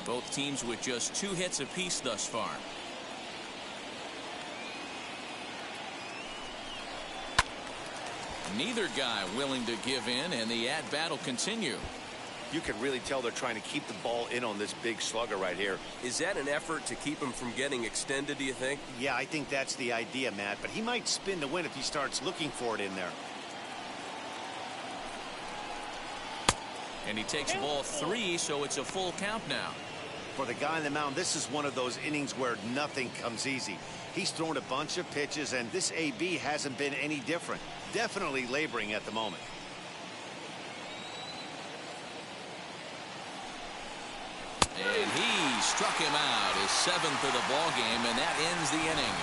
B: Both teams with just 2 hits apiece thus far. Neither guy willing to give in, and the at-bat will continue.
C: You can really tell they're trying to keep the ball in on this big slugger right here.
G: Is that an effort to keep him from getting extended, do you think?
C: Yeah, I think that's the idea, Matt, but he might spin to win if he starts looking for it in there.
B: And he takes ball 3, so it's a full count now.
C: For the guy on the mound, this is one of those innings where nothing comes easy. He's thrown a bunch of pitches, and this AB hasn't been any different. Definitely laboring at the moment.
B: And he struck him out, his 7th of the ball game, and that ends the inning.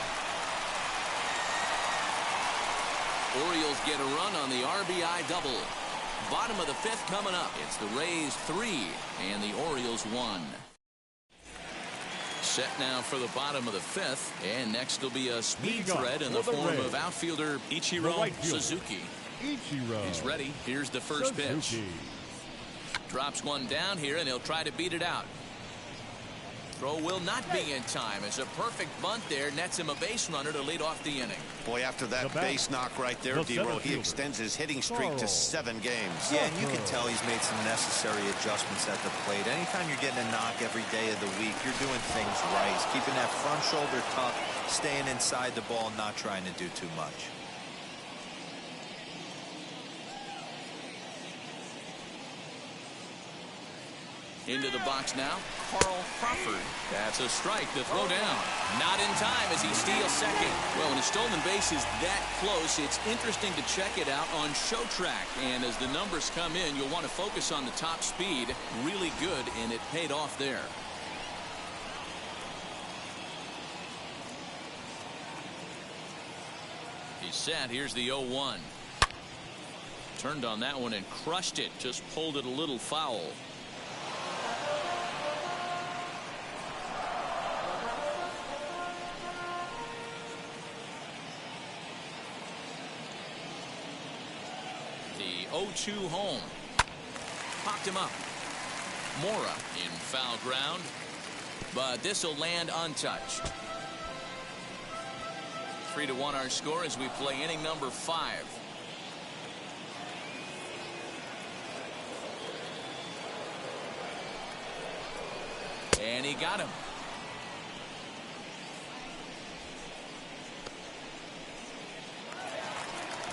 B: Orioles get a run on the RBI double. Bottom of the 5th coming up. It's the Rays 3 and the Orioles 1. Set now for the bottom of the 5th, and next will be a speed threat in the form of outfielder Ichiro Suzuki.
E: Ichiro
B: He's ready. Here's the first pitch. Drops one down here, and he'll try to beat it out. Throw will not be in time as a perfect bunt there nets him a base runner to lead off the inning.
C: Boy, after that base knock right there, D-Row, he extends his hitting streak to 7 games.
D: Yeah, and you can tell he's made some necessary adjustments at the plate. Anytime you're getting a knock every day of the week, you're doing things right. He's keeping that front shoulder tucked, staying inside the ball, not trying to do too much.
B: Into the box now, Carl Crawford. That's a strike to throw down. Not in time as he steals second. Well, when a stolen base is that close, it's interesting to check it out on Show Track. And as the numbers come in, you'll want to focus on the top speed. Really good, and it paid off there. He's set. Here's the 0-1. Turned on that one and crushed it. Just pulled it a little foul. The 0-2 home. Popped him up. Mora in foul ground. But this will land untouched. 3-1 our score as we play inning number 5. And he got him.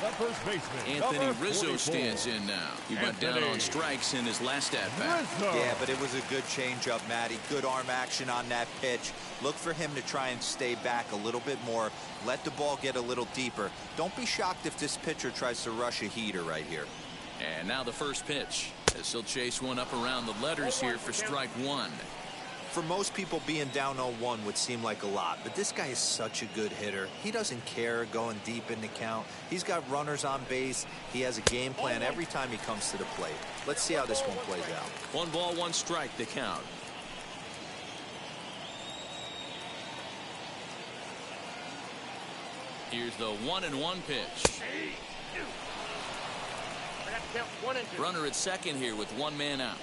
E: The first baseman,
B: Anthony
E: number
B: Rizzo
E: 44.
B: stands in now. He went down on strikes in his last at-bat.
E: Rizzo.
D: Yeah, but it was a good changeup, Matty. Good arm action on that pitch. Look for him to try and stay back a little bit more. Let the ball get a little deeper. Don't be shocked if this pitcher tries to rush a heater right here.
B: And now the first pitch. As he'll chase one up around the letters here for strike 1.
D: For most people, being down 0-1 would seem like a lot, but this guy is such a good hitter. He doesn't care going deep in the count. He's got runners on base. He has a game plan every time he comes to the plate. Let's see how this one plays out.
B: 1 ball, 1 strike, the count. Here's the 1-1 pitch. Runner at second here with 1 man out.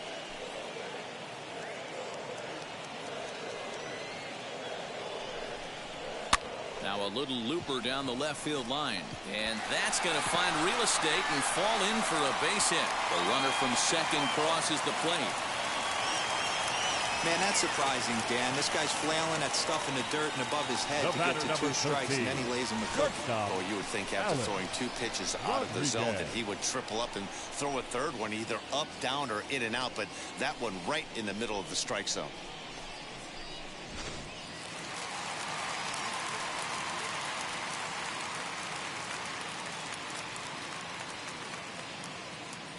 B: Now a little looper down the left field line. And that's going to find real estate and fall in for a base hit. The runner from second crosses the plate.
D: Man, that's surprising, Dan. This guy's flailing at stuff in the dirt and above his head
E: The
D: to get
E: batter,
D: to 2 strikes, and then he lays him a good.
E: Shortstop,
C: Oh, you would think after throwing 2 pitches out of the zone that he would triple up and throw a third one either up, down, or in and out, but that one right in the middle of the strike zone.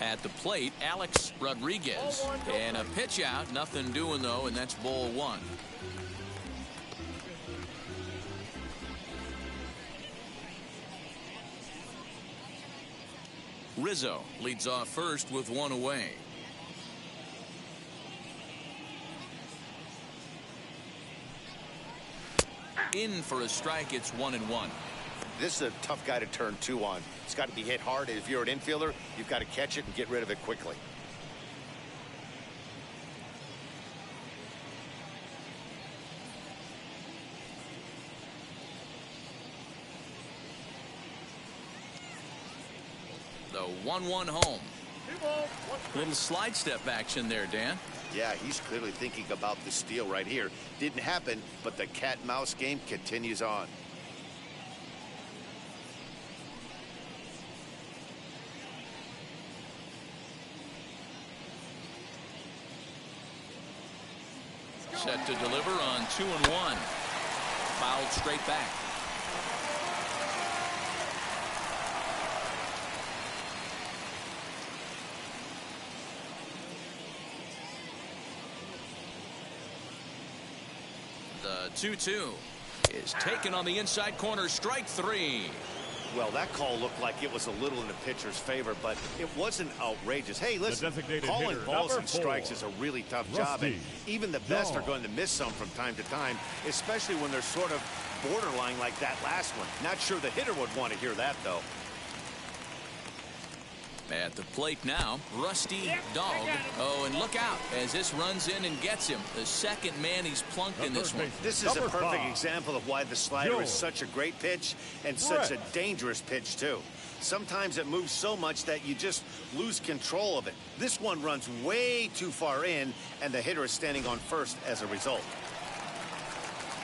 B: At the plate, Alex Rodriguez. And a pitch out. Nothing doing, though, and that's ball 1. Rizzo leads off first with 1 away. In for a strike. It's 1-1.
C: This is a tough guy to turn 2 on. It's got to be hit hard. If you're an infielder, you've got to catch it and get rid of it quickly.
B: The 1-1 home. Little slide step action there, Dan.
C: Yeah, he's clearly thinking about the steal right here. Didn't happen, but the cat-mouse game continues on.
B: Set to deliver on 2-1. Fouled straight back. The 2-2 is taken on the inside corner. Strike 3.
C: Well, that call looked like it was a little in the pitcher's favor, but it wasn't outrageous. Hey, listen, calling
E: hitter,
C: balls and
E: 4,
C: strikes is a really tough job, and even the best are going to miss some from time to time, especially when they're sort of borderline like that last one. Not sure the hitter would want to hear that, though.
B: At the plate now, Rusty Dog. Oh, and look out as this runs in and gets him. The second man he's plunked in this one.
C: This is a perfect example of why the slider is such a great pitch and such a dangerous pitch, too. Sometimes it moves so much that you just lose control of it. This one runs way too far in, and the hitter is standing on first as a result.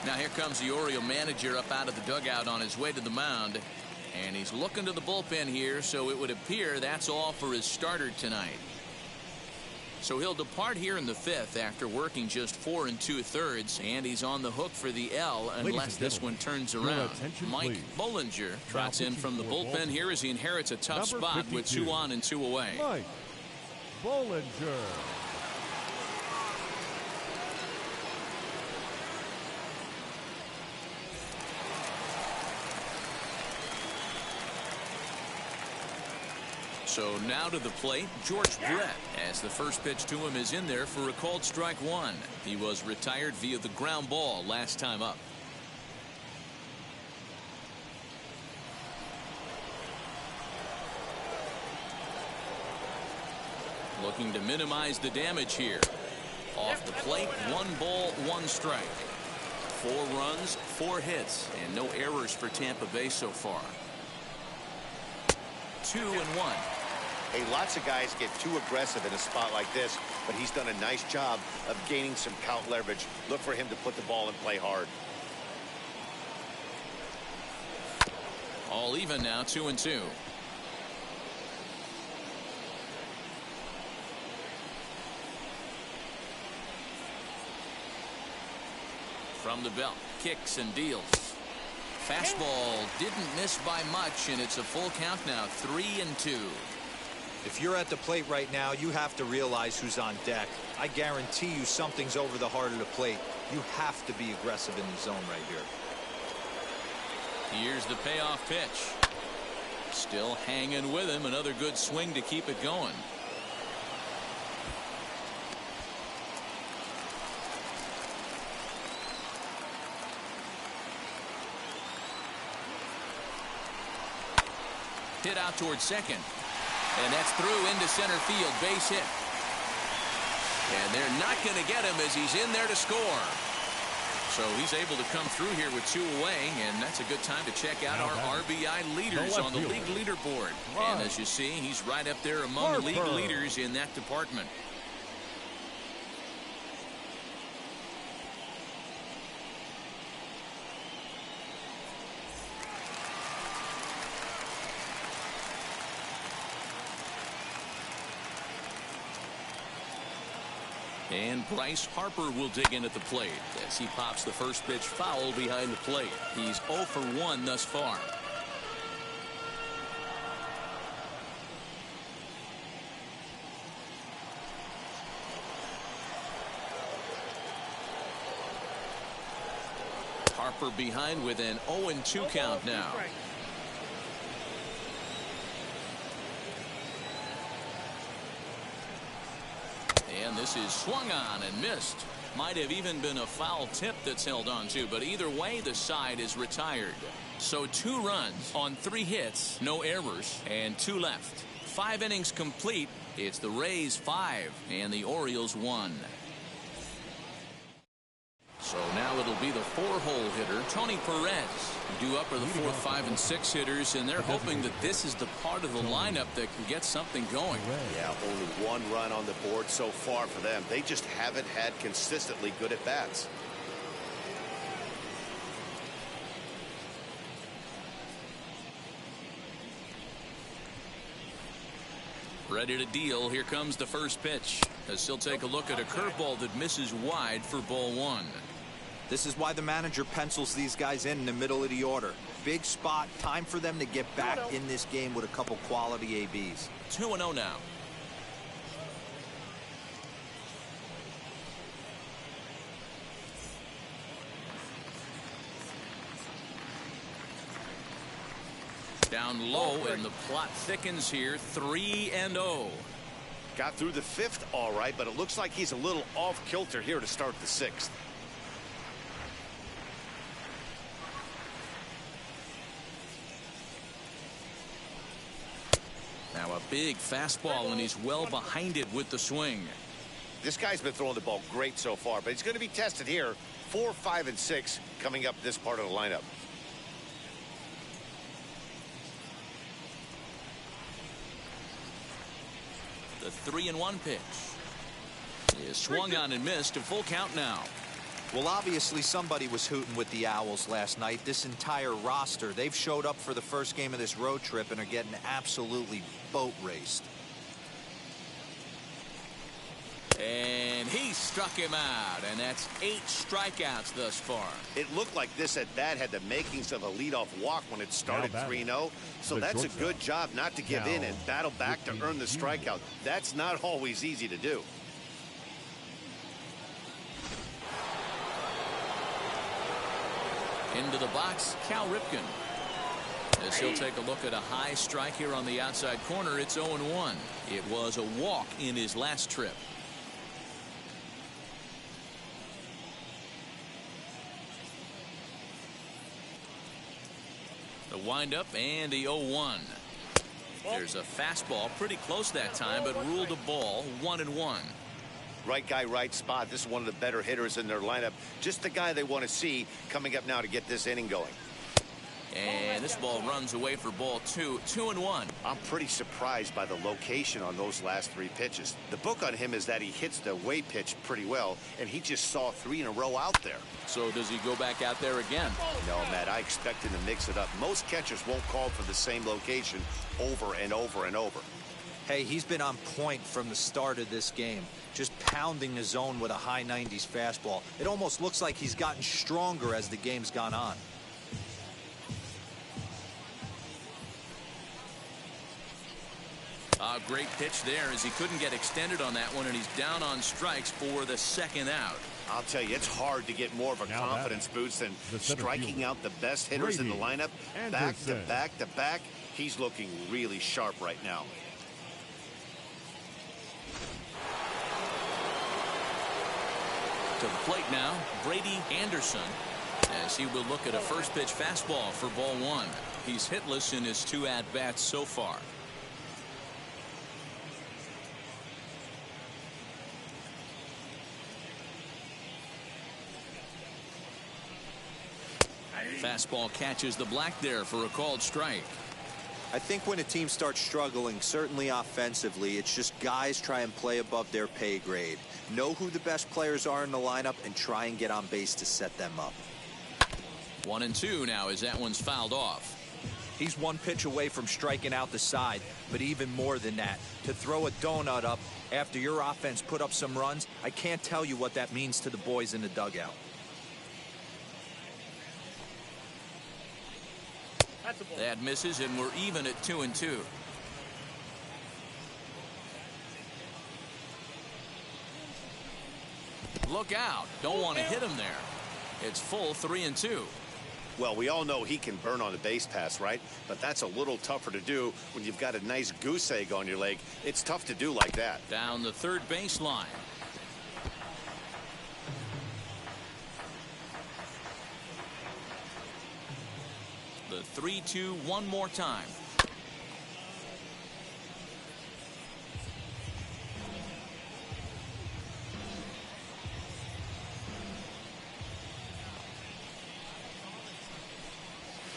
B: Now here comes the Oriole manager up out of the dugout on his way to the mound. And he's looking to the bullpen here, so it would appear that's all for his starter tonight. So he'll depart here in the fifth after working just 4 2/3, and he's on the hook for the L unless this one turns around. Mike Bollinger trots in from the bullpen here as he inherits a tough spot with 2 on and 2 away.
E: Mike Bollinger.
B: So now to the plate, George Brett, as the first pitch to him is in there for a called strike 1. He was retired via the ground ball last time up. Looking to minimize the damage here. Off the plate, 1 ball, 1 strike. 4 runs, 4 hits, and no errors for Tampa Bay so far. 2-1.
C: Hey, lots of guys get too aggressive in a spot like this, but he's done a nice job of gaining some count leverage. Look for him to put the ball in play hard.
B: All even now, 2-2. From the belt, kicks and deals. Fastball didn't miss by much, and it's a full count now, 3-2.
D: If you're at the plate right now, you have to realize who's on deck. I guarantee you something's over the heart of the plate. You have to be aggressive in the zone right here.
B: Here's the payoff pitch. Still hanging with him. Another good swing to keep it going. Hit out towards second. And that's through into center field. Base hit. And they're not going to get him as he's in there to score. So he's able to come through here with 2 away, and that's a good time to check out our RBI leaders on the league leaderboard. And as you see, he's right up there among league leaders in that department. And Bryce Harper will dig in at the plate as he pops the first pitch foul behind the plate. He's 0 for 1 thus far. Harper behind with an 0-2 count now. And this is swung on and missed. Might have even been a foul tip that's held on to, but either way, the side is retired. So 2 runs on 3 hits, no errors, and 2 left. 5 innings complete. It's the Rays 5 and the Orioles 1. So now it'll be the 4-hole hitter, Tony Perez. Due up are the 4th, 5, and 6 hitters, and they're hoping that this is the part of the lineup that can get something going.
C: Yeah, only 1 run on the board so far for them. They just haven't had consistently good at-bats.
B: Ready to deal. Here comes the first pitch as he'll take a look at a curveball that misses wide for ball 1.
D: This is why the manager pencils these guys in the middle of the order. Big spot. Time for them to get back in this game with a couple quality ABs.
B: 2-0 now. Down low, and the plot thickens here. 3-0.
C: Got through the 5th all right, but it looks like he's a little off kilter here to start the 6th.
B: Now a big fastball, and he's well behind it with the swing.
C: This guy's been throwing the ball great so far, but he's going to be tested here. 4, 5, and 6 coming up this part of the lineup.
B: The 3-1 pitch is swung on and missed. A full count now.
D: Well, obviously somebody was hooting with the Owls last night. This entire roster, they've showed up for the first game of this road trip and are getting absolutely boat raced.
B: And he struck him out, and that's 8 strikeouts thus far.
C: It looked like this at bat had the makings of a leadoff walk when it started 3-0. So that's a good job not to give in and battle back to earn the strikeout. That's not always easy to do.
B: Into the box, Cal Ripken. As he'll take a look at a high strike here on the outside corner, it's 0-1. It was a walk in his last trip. The windup and the 0-1. There's a fastball pretty close that time, but ruled a ball. 1-1.
C: Right guy, right spot. This is one of the better hitters in their lineup. Just the guy they want to see coming up now to get this inning going.
B: And this ball runs away for ball 2. 2-1.
C: I'm pretty surprised by the location on those last 3 pitches. The book on him is that he hits the away pitch pretty well, and he just saw 3 in a row out there.
B: So does he go back out there again?
C: No, Matt, I expect him to mix it up. Most catchers won't call for the same location over and over and over.
D: Hey, he's been on point from the start of this game, just pounding the zone with a high 90s fastball. It almost looks like he's gotten stronger as the game's gone on.
B: A great pitch there as he couldn't get extended on that one, and he's down on strikes for the 2nd out.
C: I'll tell you, it's hard to get more of a confidence boost than striking out the best hitters in the lineup back to back to back. He's looking really sharp right now.
B: To the plate now, Brady Anderson, as he will look at a first pitch fastball for ball 1. He's hitless in his 2 at-bats so far. Fastball catches the black there for a called strike.
D: I think when a team starts struggling, certainly offensively, it's just guys try and play above their pay grade. Know who the best players are in the lineup and try and get on base to set them up.
B: 1-2 now as that one's fouled off.
D: He's 1 pitch away from striking out the side, but even more than that, to throw a donut up after your offense put up some runs, I can't tell you what that means to the boys in the dugout.
B: That misses, and we're even at 2-2. Look out. Don't want to hit him there. It's full 3-2.
C: Well, we all know he can burn on the base pass, right? But that's a little tougher to do when you've got a nice goose egg on your leg. It's tough to do like that.
B: Down the third baseline. The 3-2 one more time.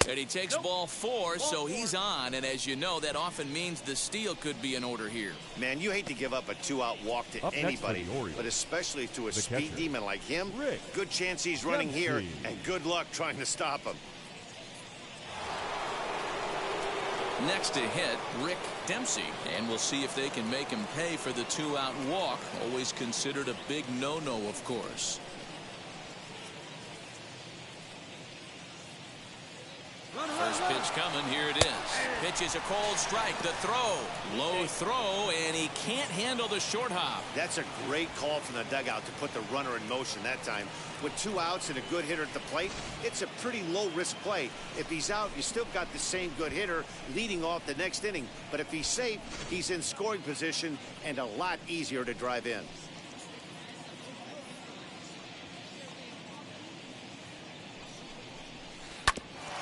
B: And he takes ball 4, so he's on. And as you know, that often means the steal could be in order here.
C: Man, you hate to give up a 2-out walk to anybody, but especially to a speed demon like him. Good chance he's running here, and good luck trying to stop him.
B: Next to hit, Rick Dempsey, and we'll see if they can make him pay for the 2-out walk. Always considered a big no-no, of course. First pitch coming. Here it is. Pitch is a cold strike. The throw. Low throw, and he can't handle the short hop.
C: That's a great call from the dugout to put the runner in motion that time. With 2 outs and a good hitter at the plate, it's a pretty low-risk play. If he's out, you still got the same good hitter leading off the next inning. But if he's safe, he's in scoring position and a lot easier to drive in.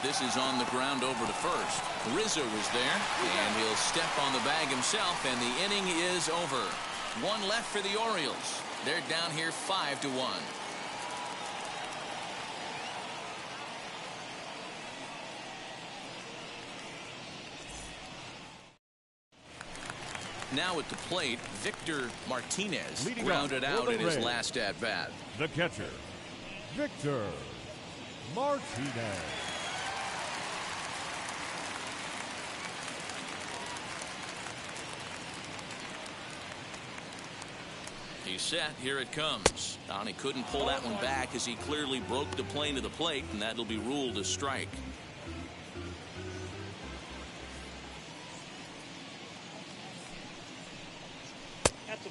B: This is on the ground over to first. Rizzo is there, and he'll step on the bag himself, and the inning is over. One left for the Orioles. They're down here 5-1. Now at the plate, Victor Martinez grounded out in his last at-bat.
E: The catcher, Victor Martinez.
B: He's set. Here it comes. He couldn't pull that one back as he clearly broke the plane to the plate, and that'll be ruled a strike.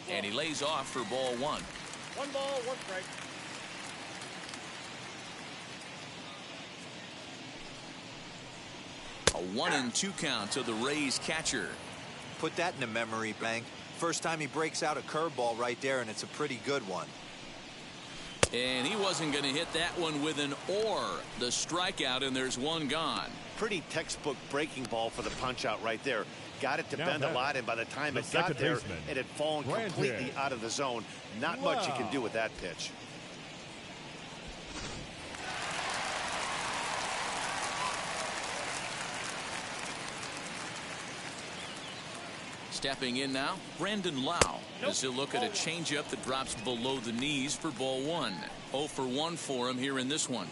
B: And he lays off for ball one.
F: 1 ball, 1 strike.
B: A 1-2 count to the Rays catcher.
D: Put that in the memory bank. First time he breaks out a curveball right there, and it's a pretty good one.
B: And he wasn't going to hit that one with an or. The strikeout, and there's one gone.
C: Pretty textbook breaking ball for the punch out right there. Got it to bend a lot, and by the time it got there, it had fallen completely out of the zone. Not much you can do with that pitch.
B: Stepping in now, Brandon Lau. As he'll look at a changeup that drops below the knees for ball one. 0 for 1 for him here in this one.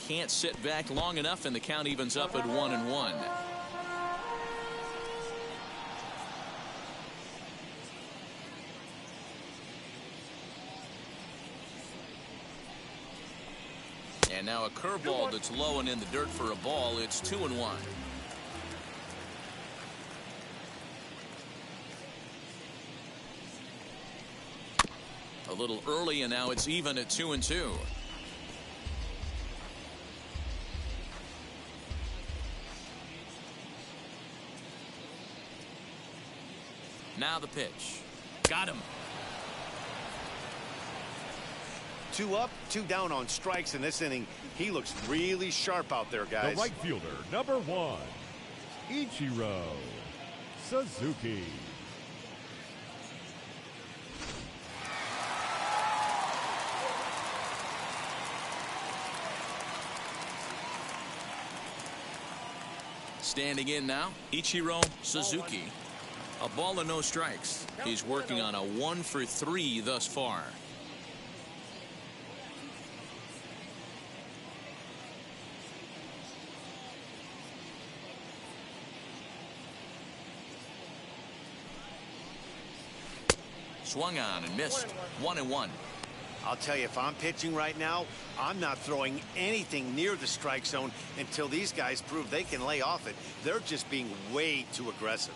B: Can't sit back long enough, and the count evens up at 1-1. And now a curveball that's low and in the dirt for a ball. It's 2-1. A little early, and now it's even at 2-2. Now the pitch. Got him.
C: 2 up, 2 down on strikes in this inning. He looks really sharp out there, guys.
E: The right fielder, number 1, Ichiro Suzuki.
B: Standing in now, Ichiro Suzuki. A ball and no strikes. He's working on a 1 for 3 thus far. Swung on and missed. 1-1.
C: I'll tell you, if I'm pitching right now, I'm not throwing anything near the strike zone until these guys prove they can lay off it. They're just being way too aggressive.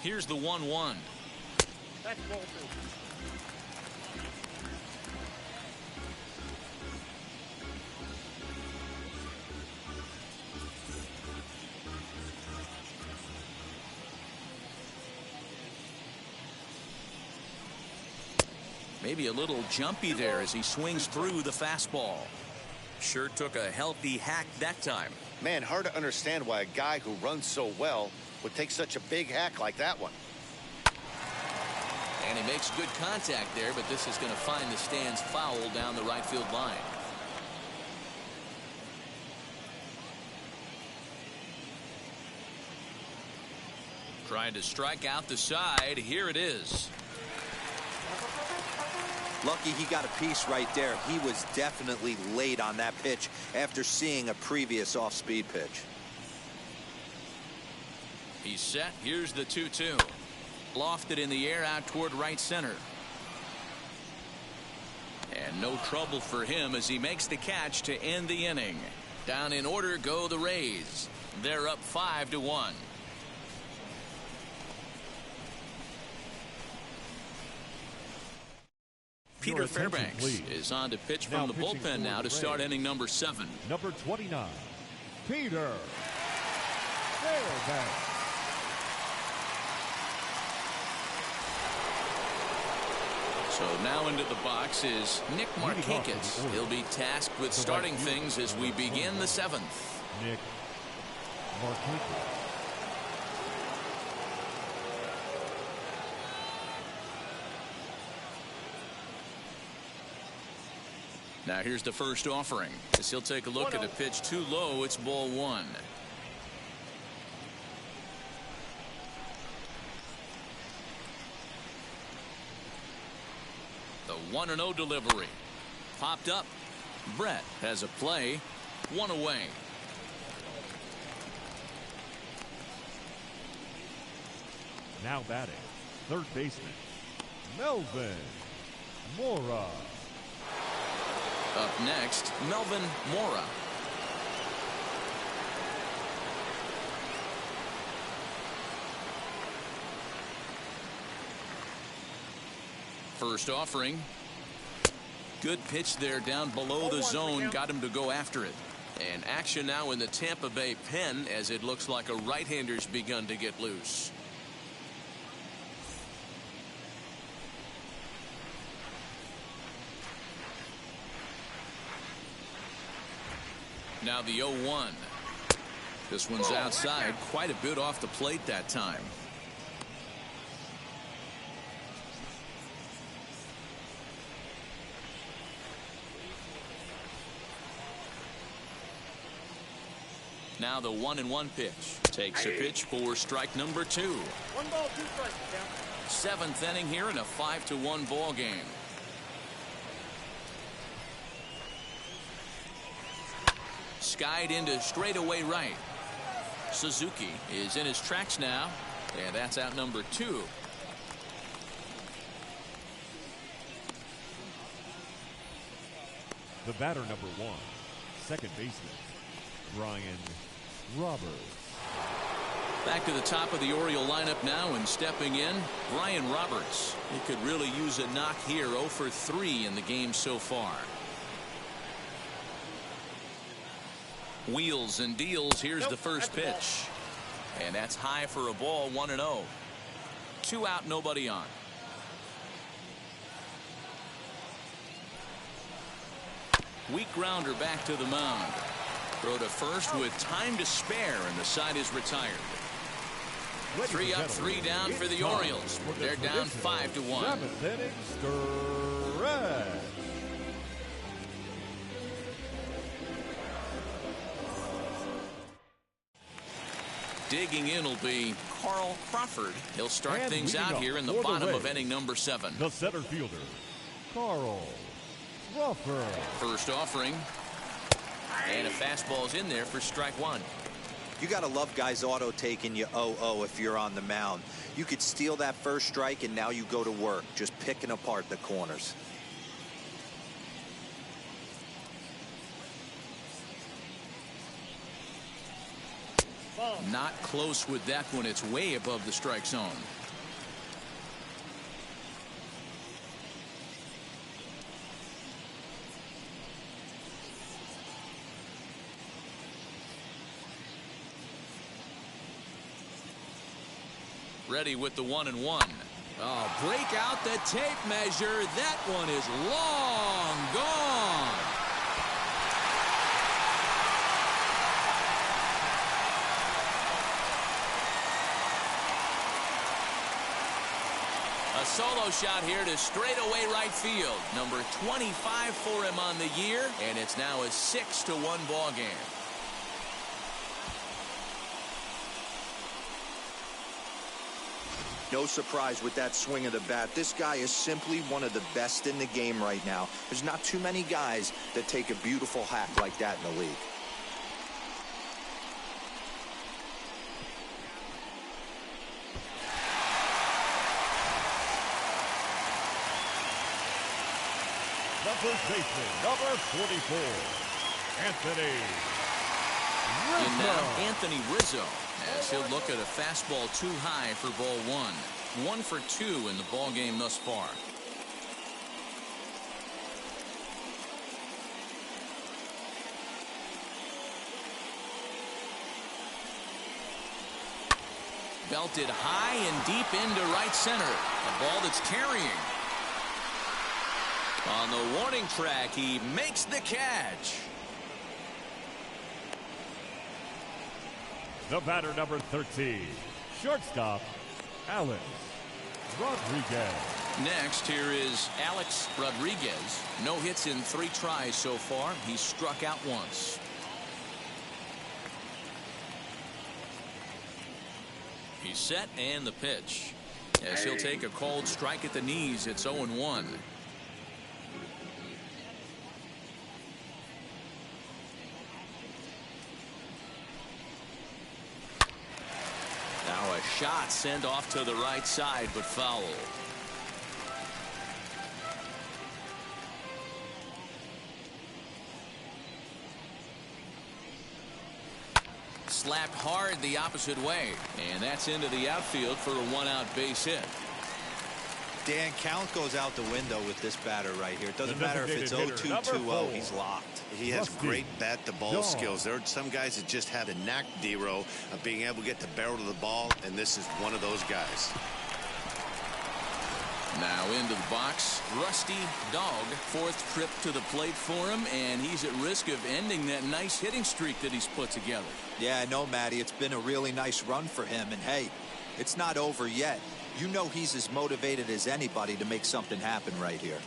B: Here's the 1-1.
F: That's ball 2.
B: Maybe a little jumpy there as he swings through the fastball. Sure took a healthy hack that time.
C: Man, hard to understand why a guy who runs so well would take such a big hack like that one.
B: And he makes good contact there, but this is going to find the stands foul down the right field line. Trying to strike out the side. Here it is.
D: Lucky he got a piece right there. He was definitely late on that pitch after seeing a previous off-speed pitch.
B: He's set. Here's the 2-2. Lofted in the air out toward right center. And no trouble for him as he makes the catch to end the inning. Down in order go the Rays. They're up 5-1. Peter Fairbanks is on to pitch from the bullpen now to start inning number 7.
E: Number 29, Peter Fairbanks.
B: So now into the box is Nick Markakis. He'll be tasked with starting things as we begin the 7th.
E: Nick Markakis.
B: Now here's the first offering. As he'll take a look at a pitch too low, it's ball 1. The 1-0 delivery. Popped up. Brett has a play. 1 away.
E: Now batting, third baseman, Melvin Mora.
B: Up next, Melvin Mora. First offering. Good pitch there down below the zone. Got him to go after it. And action now in the Tampa Bay pen as it looks like a right-hander's begun to get loose. Now the 0-1. This one's outside, quite a bit off the plate that time. Now the 1-1 pitch. Takes a pitch for strike number 2.
F: 1 ball, 2 strikes.
B: 7th inning here in a 5-1 ball game. Skied into straightaway right. Suzuki is in his tracks now, and that's out number 2.
E: The batter number 1, second baseman, Brian Roberts.
B: Back to the top of the Oriole lineup now, and stepping in, Brian Roberts. He could really use a knock here. 0 for 3 in the game so far. Wheels and deals. Here's the first pitch. And that's high for a ball. 1-0. 2 out, nobody on. Weak grounder back to the mound. Throw to first with time to spare, and the side is retired. 3 up, 3 down for the Orioles. They're down 5-1.
E: 7th inning stretch.
B: Digging in will be Carl Crawford. He'll start
E: And
B: things out here in the bottom of inning number 7.
E: The center fielder, Carl Crawford.
B: First offering. And a fastball's in there for strike 1.
D: You got to love guys auto taking you 0-0 if you're on the mound. You could steal that first strike, and now you go to work just picking apart the corners.
B: Not close with that one. It's way above the strike zone. Ready with the 1-1. Oh, break out the tape measure. That one is long gone. A solo shot here to straightaway right field. Number 25 for him on the year, and it's now a 6-1 ball game.
D: No surprise with that swing of the bat. This guy is simply one of the best in the game right now. There's not too many guys that take a beautiful hack like that in the league.
E: The first baseman, number 44, Anthony Rizzo.
B: And now Anthony Rizzo, as he'll look at a fastball too high for ball 1. 1 for 2 in the ball game thus far. belted high and deep into right center. A ball that's carrying. On the warning track, he makes the catch.
E: The batter, number 13, shortstop, Alex Rodriguez.
B: Next, here is Alex Rodriguez. No hits in 3 tries so far. He's struck out once. He's set, and the pitch. As he'll take a cold strike at the knees, it's 0-1. Now a shot sent off to the right side, but foul. Slapped hard the opposite way, and that's into the outfield for a 1-out base hit.
D: Dan, count goes out the window with this batter right here. It doesn't matter if it's 0-2, 2-0, he's locked.
C: He has great bat-to-ball skills. There are some guys that just have a knack, D-Row, of being able to get the barrel of the ball, and this is one of those guys.
B: Now into the box, Rusty Dog. 4th trip to the plate for him, and he's at risk of ending that nice hitting streak that he's put together.
D: Yeah, I know, Matty. It's been a really nice run for him, and hey, it's not over yet. You know he's as motivated as anybody to make something happen right here.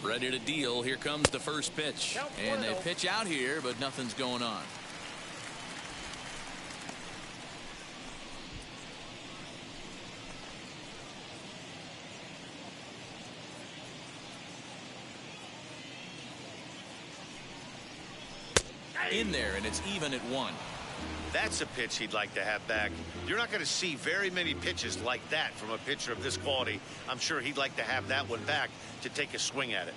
B: Ready to deal. Here comes the first pitch. And they pitch out here, but nothing's going on. In there, and it's even at 1.
C: That's a pitch he'd like to have back. You're not going to see very many pitches like that from a pitcher of this quality. I'm sure he'd like to have that one back to take a swing at it.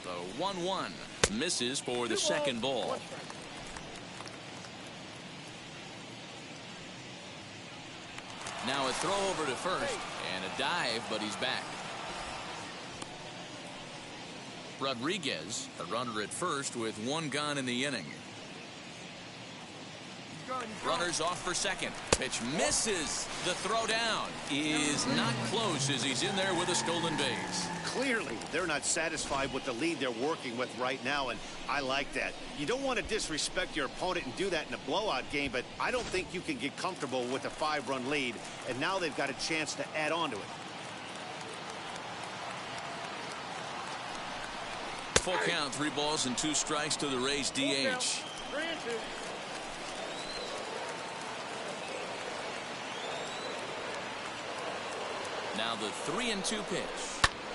B: The 1-1 misses for the second ball. Now a throw over to first and a dive, but he's back. Rodriguez, a runner at first with 1 gone in the inning. Runners off for second. Pitch misses. The throw down is not close as he's in there with a stolen base.
C: Clearly, they're not satisfied with the lead they're working with right now, and I like that. You don't want to disrespect your opponent and do that in a blowout game, but I don't think you can get comfortable with a 5-run lead, and now they've got a chance to add on to it.
B: Full count, 3 balls and 2 strikes to the Rays DH. Now the 3-2 pitch.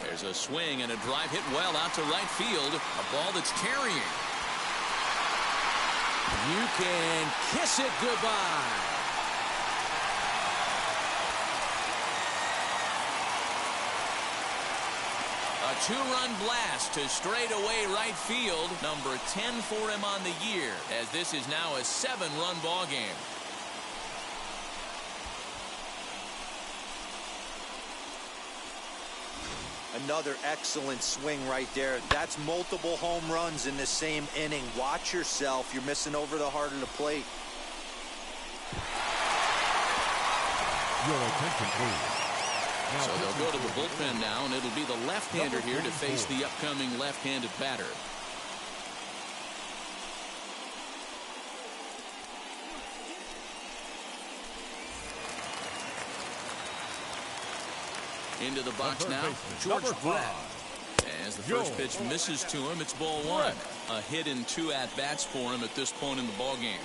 B: There's a swing and a drive hit well out to right field. A ball that's carrying. You can kiss it goodbye. A 2-run blast to straightaway right field. Number 10 for him on the year, as this is now a 7-run ball game.
D: Another excellent swing right there. That's multiple home runs in the same inning. Watch yourself. You're missing over the heart of the plate.
E: Your attention, please.
B: So they'll go to the bullpen now, and it'll be the left-hander here to face the upcoming left-handed batter. Into the box now, George Brett. As the first pitch misses to him, it's ball 1. A hit in 2 at-bats for him at this point in the ball game.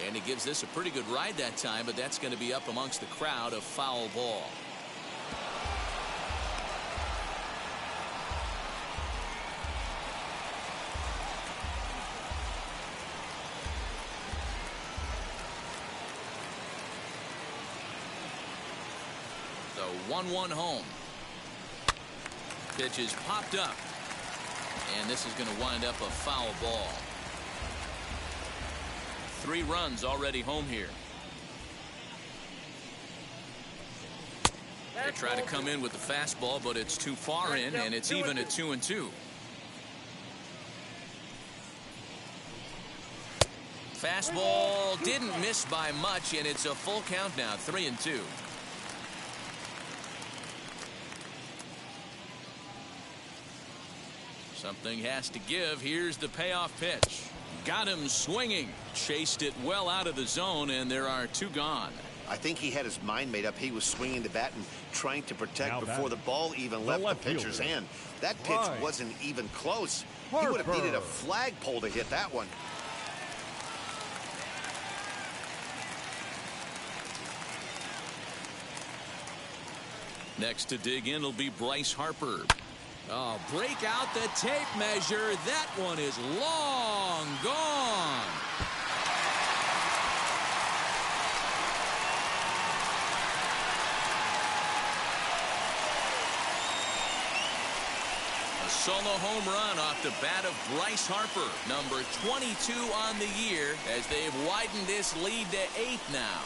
B: And he gives this a pretty good ride that time, but that's going to be up amongst the crowd. A foul ball. The 1-1 home. Pitch is popped up. And this is going to wind up a foul ball. 3 runs already home here. They try to come in with the fastball, but it's too far in, and it's even at 2-2. Fastball didn't miss by much, and it's a full count now, 3-2. Something has to give. Here's the payoff pitch. Got him swinging. Chased it well out of the zone, and there are 2 gone.
C: I think he had his mind made up. He was swinging the bat and trying to protect before the ball even left the pitcher's hand. That pitch wasn't even close. He would have needed a flagpole to hit that one.
B: Next to dig in will be Bryce Harper. Oh, break out the tape measure. That one is long gone. A solo home run off the bat of Bryce Harper, number 22 on the year, as they've widened this lead to 8 now.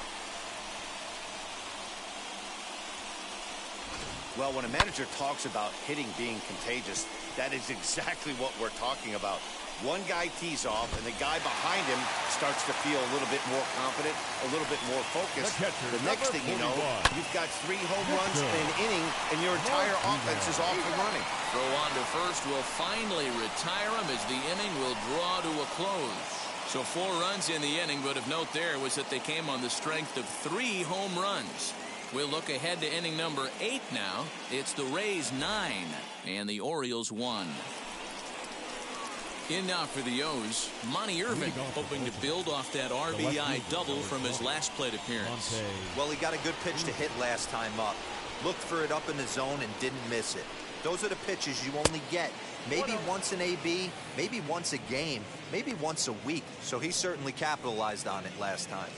C: Well, when a manager talks about hitting being contagious, that is exactly what we're talking about. One guy tees off, and the guy behind him starts to feel a little bit more confident, a little bit more focused. The next thing you know, you've got 3 home runs in an inning, and your entire offense is off and running.
B: Throw on to first will finally retire him as the inning will draw to a close. So 4 runs in the inning, but of note there was that they came on the strength of 3 home runs. We'll look ahead to inning number 8 now. It's the Rays 9 and the Orioles 1. In now for the O's, Monty Irvin hoping to build off that RBI double from his last plate appearance.
D: Well, he got a good pitch to hit last time up. Looked for it up in the zone and didn't miss it. Those are the pitches you only get maybe once in AB, maybe once a game, maybe once a week. So he certainly capitalized on it last time.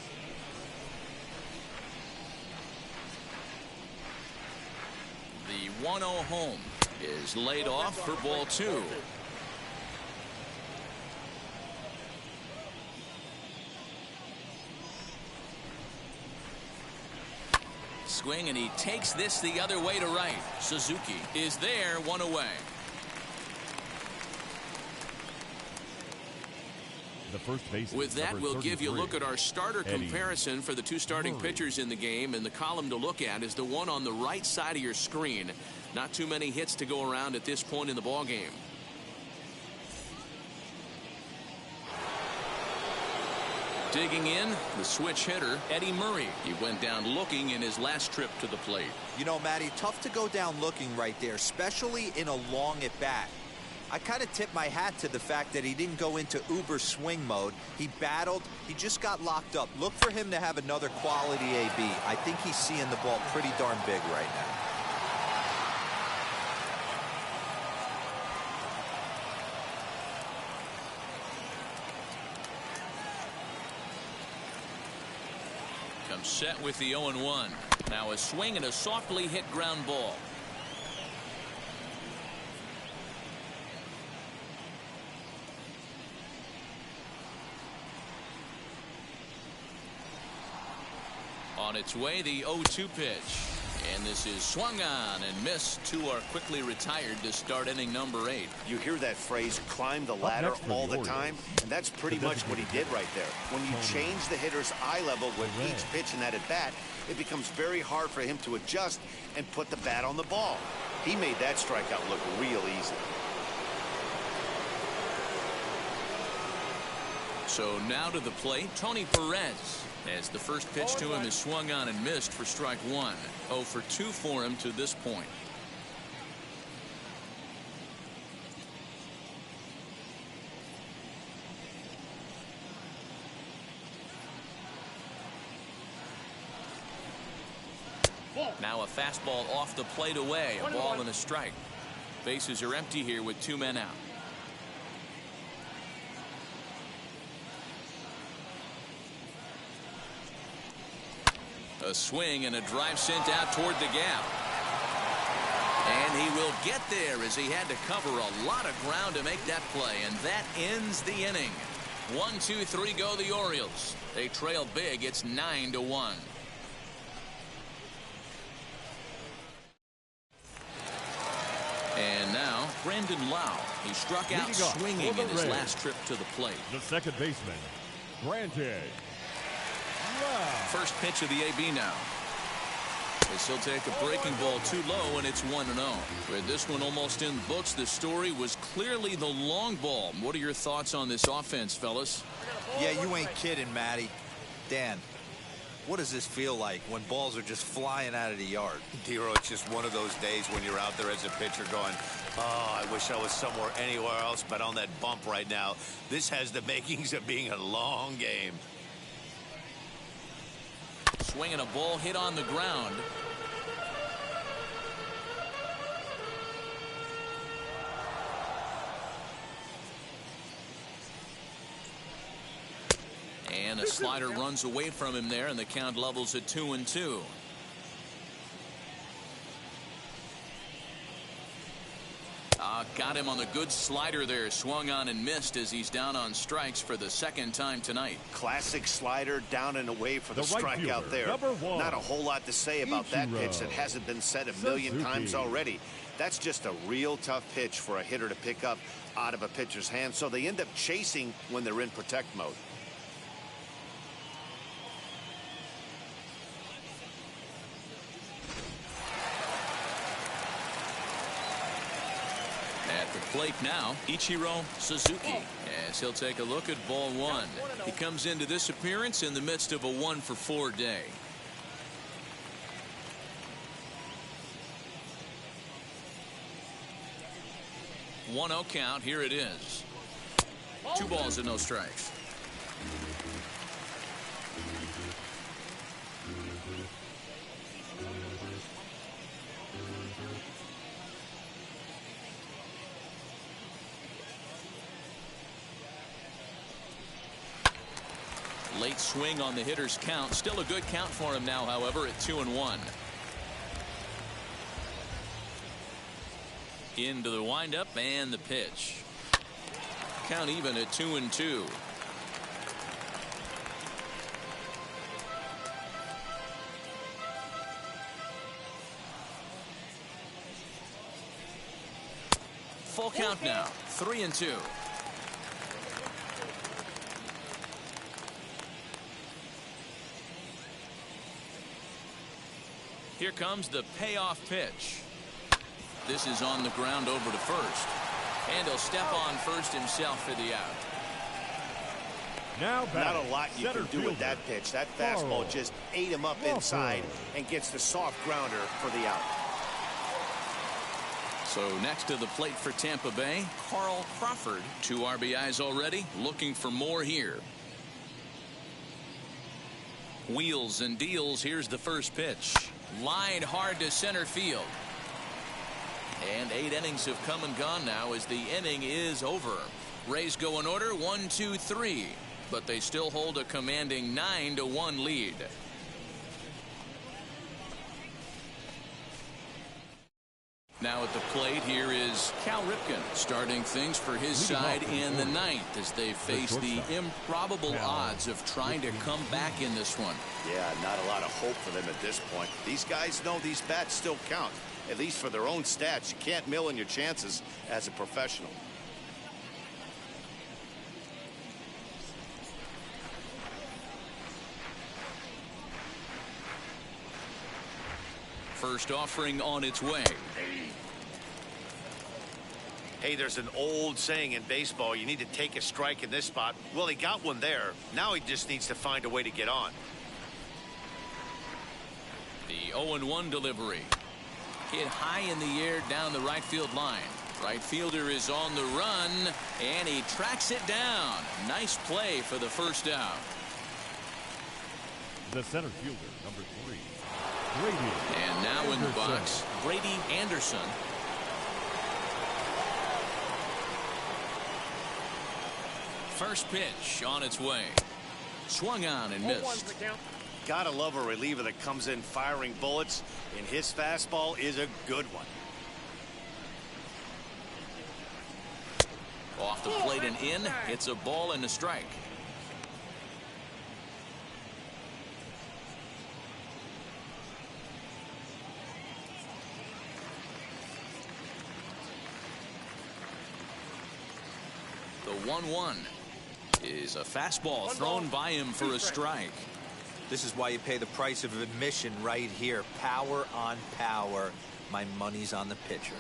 B: The 1-0 home is laid off for ball 2. Swing, and he takes this the other way to right. Suzuki is there, 1 away.
E: The first baseman,
B: with that, we'll give you a look at our starter comparison for the 2 starting pitchers in the game, and the column to look at is the one on the right side of your screen. Not too many hits to go around at this point in the ball game. Digging in, the switch hitter, Eddie Murray. He went down looking in his last trip to the plate.
D: You know, Matty, tough to go down looking right there, especially in a long at bat. I kind of tip my hat to the fact that he didn't go into uber swing mode. He battled. He just got locked up. Look for him to have another quality AB. I think he's seeing the ball pretty darn big right now.
B: Comes set with the 0-1. Now a swing and a softly hit ground ball. On its way, the 0-2 pitch. And this is swung on and missed. 2 are quickly retired to start inning number 8.
C: You hear that phrase, climb the ladder, all the time, and that's pretty much what he did right there. When you change the hitter's eye level with each pitch in that at-bat, it becomes very hard for him to adjust and put the bat on the ball. He made that strikeout look real easy.
B: So now to the plate, Tony Perez. As the first pitch to him is swung on and missed for strike 1. 0 for 2 for him to this point. Now a fastball off the plate away. A ball and a strike. Bases are empty here with 2 men out. A swing and a drive sent out toward the gap. And he will get there as he had to cover a lot of ground to make that play. And that ends the inning. 1, 2, 3 go the Orioles. They trail big. It's 9-1. And now, Brandon Lau. He struck out
E: Leading off
B: swinging
E: for the
B: in his
E: Rays,
B: last trip to the plate.
E: the second baseman, Brandon Lau.
B: First pitch of the AB now. As he'll take a breaking ball too low, and it's 1-0. With this one almost in the books, the story was clearly the long ball. What are your thoughts on this offense, fellas?
D: Yeah, you ain't kidding, Matty. Dan, what does this feel like when balls are just flying out of the yard?
C: Dero, it's just one of those days when you're out there as a pitcher going, oh, I wish I was somewhere anywhere else but on that bump right now. This has the makings of being a long game.
B: Swinging a ball hit on the ground. And a slider runs away from him there, and the count levels at 2-2. Got him on the good slider there. Swung on and missed as he's down on strikes for the second time tonight.
C: Classic slider down and away for the
E: right
C: strikeout
E: fielder,
C: there.
E: number 1.
C: Not a whole lot to say about that pitch that hasn't been said a million times already. That's just a real tough pitch for a hitter to pick up out of a pitcher's hand, so they end up chasing when they're in protect mode.
B: At the plate now, Ichiro Suzuki, as he'll take a look at ball one. He comes into this appearance in the midst of a 1-for-4 day. One 0 count. Here it is. 2 balls and no strikes. Late swing on the hitter's count. Still a good count for him now, however, at 2-1. Into the windup and the pitch. Count even at 2-2. Full count now. 3-2. Here comes the payoff pitch. This is on the ground over to first. And he'll step on first himself for the out.
E: Now
C: not a lot you can do with that pitch. That fastball just ate him up inside and gets the soft grounder for the out.
B: So next to the plate for Tampa Bay, Carl Crawford. 2 RBIs already, looking for more here. Wheels and deals. Here's the first pitch. Lined hard to center field. And 8 innings have come and gone now as the inning is over. Rays go in order 1, 2, 3. But they still hold a commanding 9-1 lead. Now at the plate, here is Cal Ripken starting things for his side in the 9th as they face the improbable odds of trying to come back in this one.
C: Yeah, not a lot of hope for them at this point. These guys know these bats still count, at least for their own stats. You can't mill in your chances as a professional.
B: First offering on its way.
C: Hey, there's an old saying in baseball, you need to take a strike in this spot. Well, he got one there. Now he just needs to find a way to get on.
B: The 0-1 delivery. Hit high in the air down the right field line. Right fielder is on the run, and he tracks it down. Nice play for the first out.
E: The center fielder, number 3, Brady.
B: And now in the box, Brady Anderson. First pitch on its way. Swung on and missed.
C: Gotta love a reliever that comes in firing bullets, and his fastball is a good one.
B: Off the plate and in. It's a ball and a strike. 1-1 is a fastball thrown by him for a strike.
D: This is why you pay the price of admission right here. Power on power. My money's on the pitcher.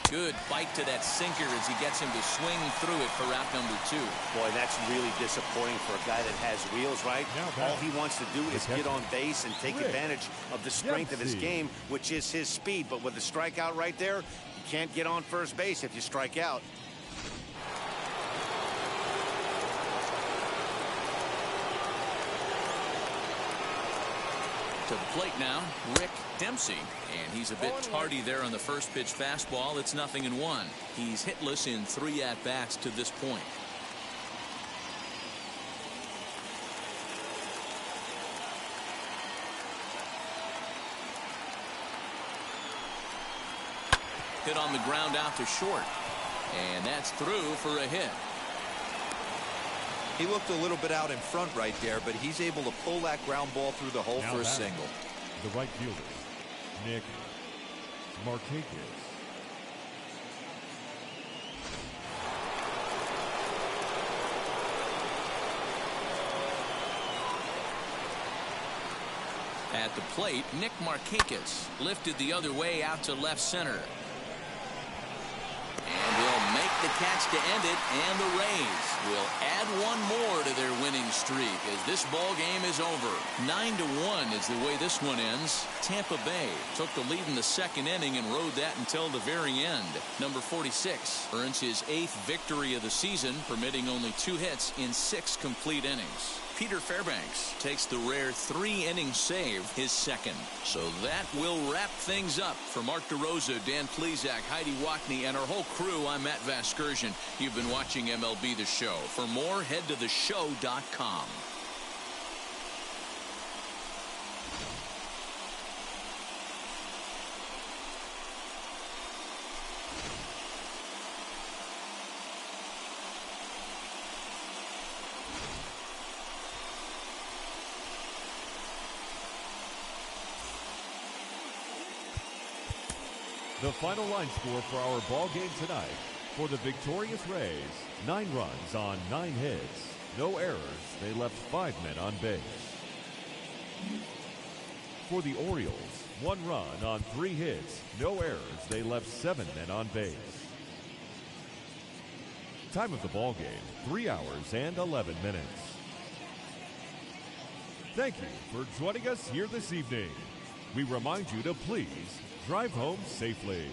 B: Good bite to that sinker as he gets him to swing through it for out number 2.
C: Boy, that's really disappointing for a guy that has wheels, right? All he wants to do is get on base and take advantage of the strength of his game, which is his speed. But with the strikeout right there, you can't get on first base if you strike out.
B: To the plate now, Rick Dempsey, and he's a bit tardy there on the first pitch fastball. It's 0-1. He's hitless in 3 at-bats to this point. Hit on the ground out to short, and that's through for a hit.
D: He looked a little bit out in front right there, but he's able to pull that ground ball through the hole for a single.
E: The right fielder, Nick Markakis.
B: At the plate, Nick Markakis lifted the other way out to left center. And will make the catch to end it, and the Rays will add one more to their winning streak as this ball game is over. 9-1 is the way this one ends. Tampa Bay took the lead in the second inning and rode that until the very end. Number 46 earns his 8th victory of the season, permitting only 2 hits in 6 complete innings. Peter Fairbanks takes the rare 3-inning save, his second. So that will wrap things up. For Mark DeRosa, Dan Plesac, Heidi Watney, and our whole crew, I'm Matt Vasgersian. You've been watching MLB The Show. For more, head to theshow.com.
E: The final line score for our ball game tonight. For the victorious Rays, 9 runs on 9 hits. No errors. They left 5 men on base. For the Orioles, 1 run on 3 hits. No errors. They left 7 men on base. Time of the ball game, 3 hours and 11 minutes. Thank you for joining us here this evening. We remind you to please drive home safely.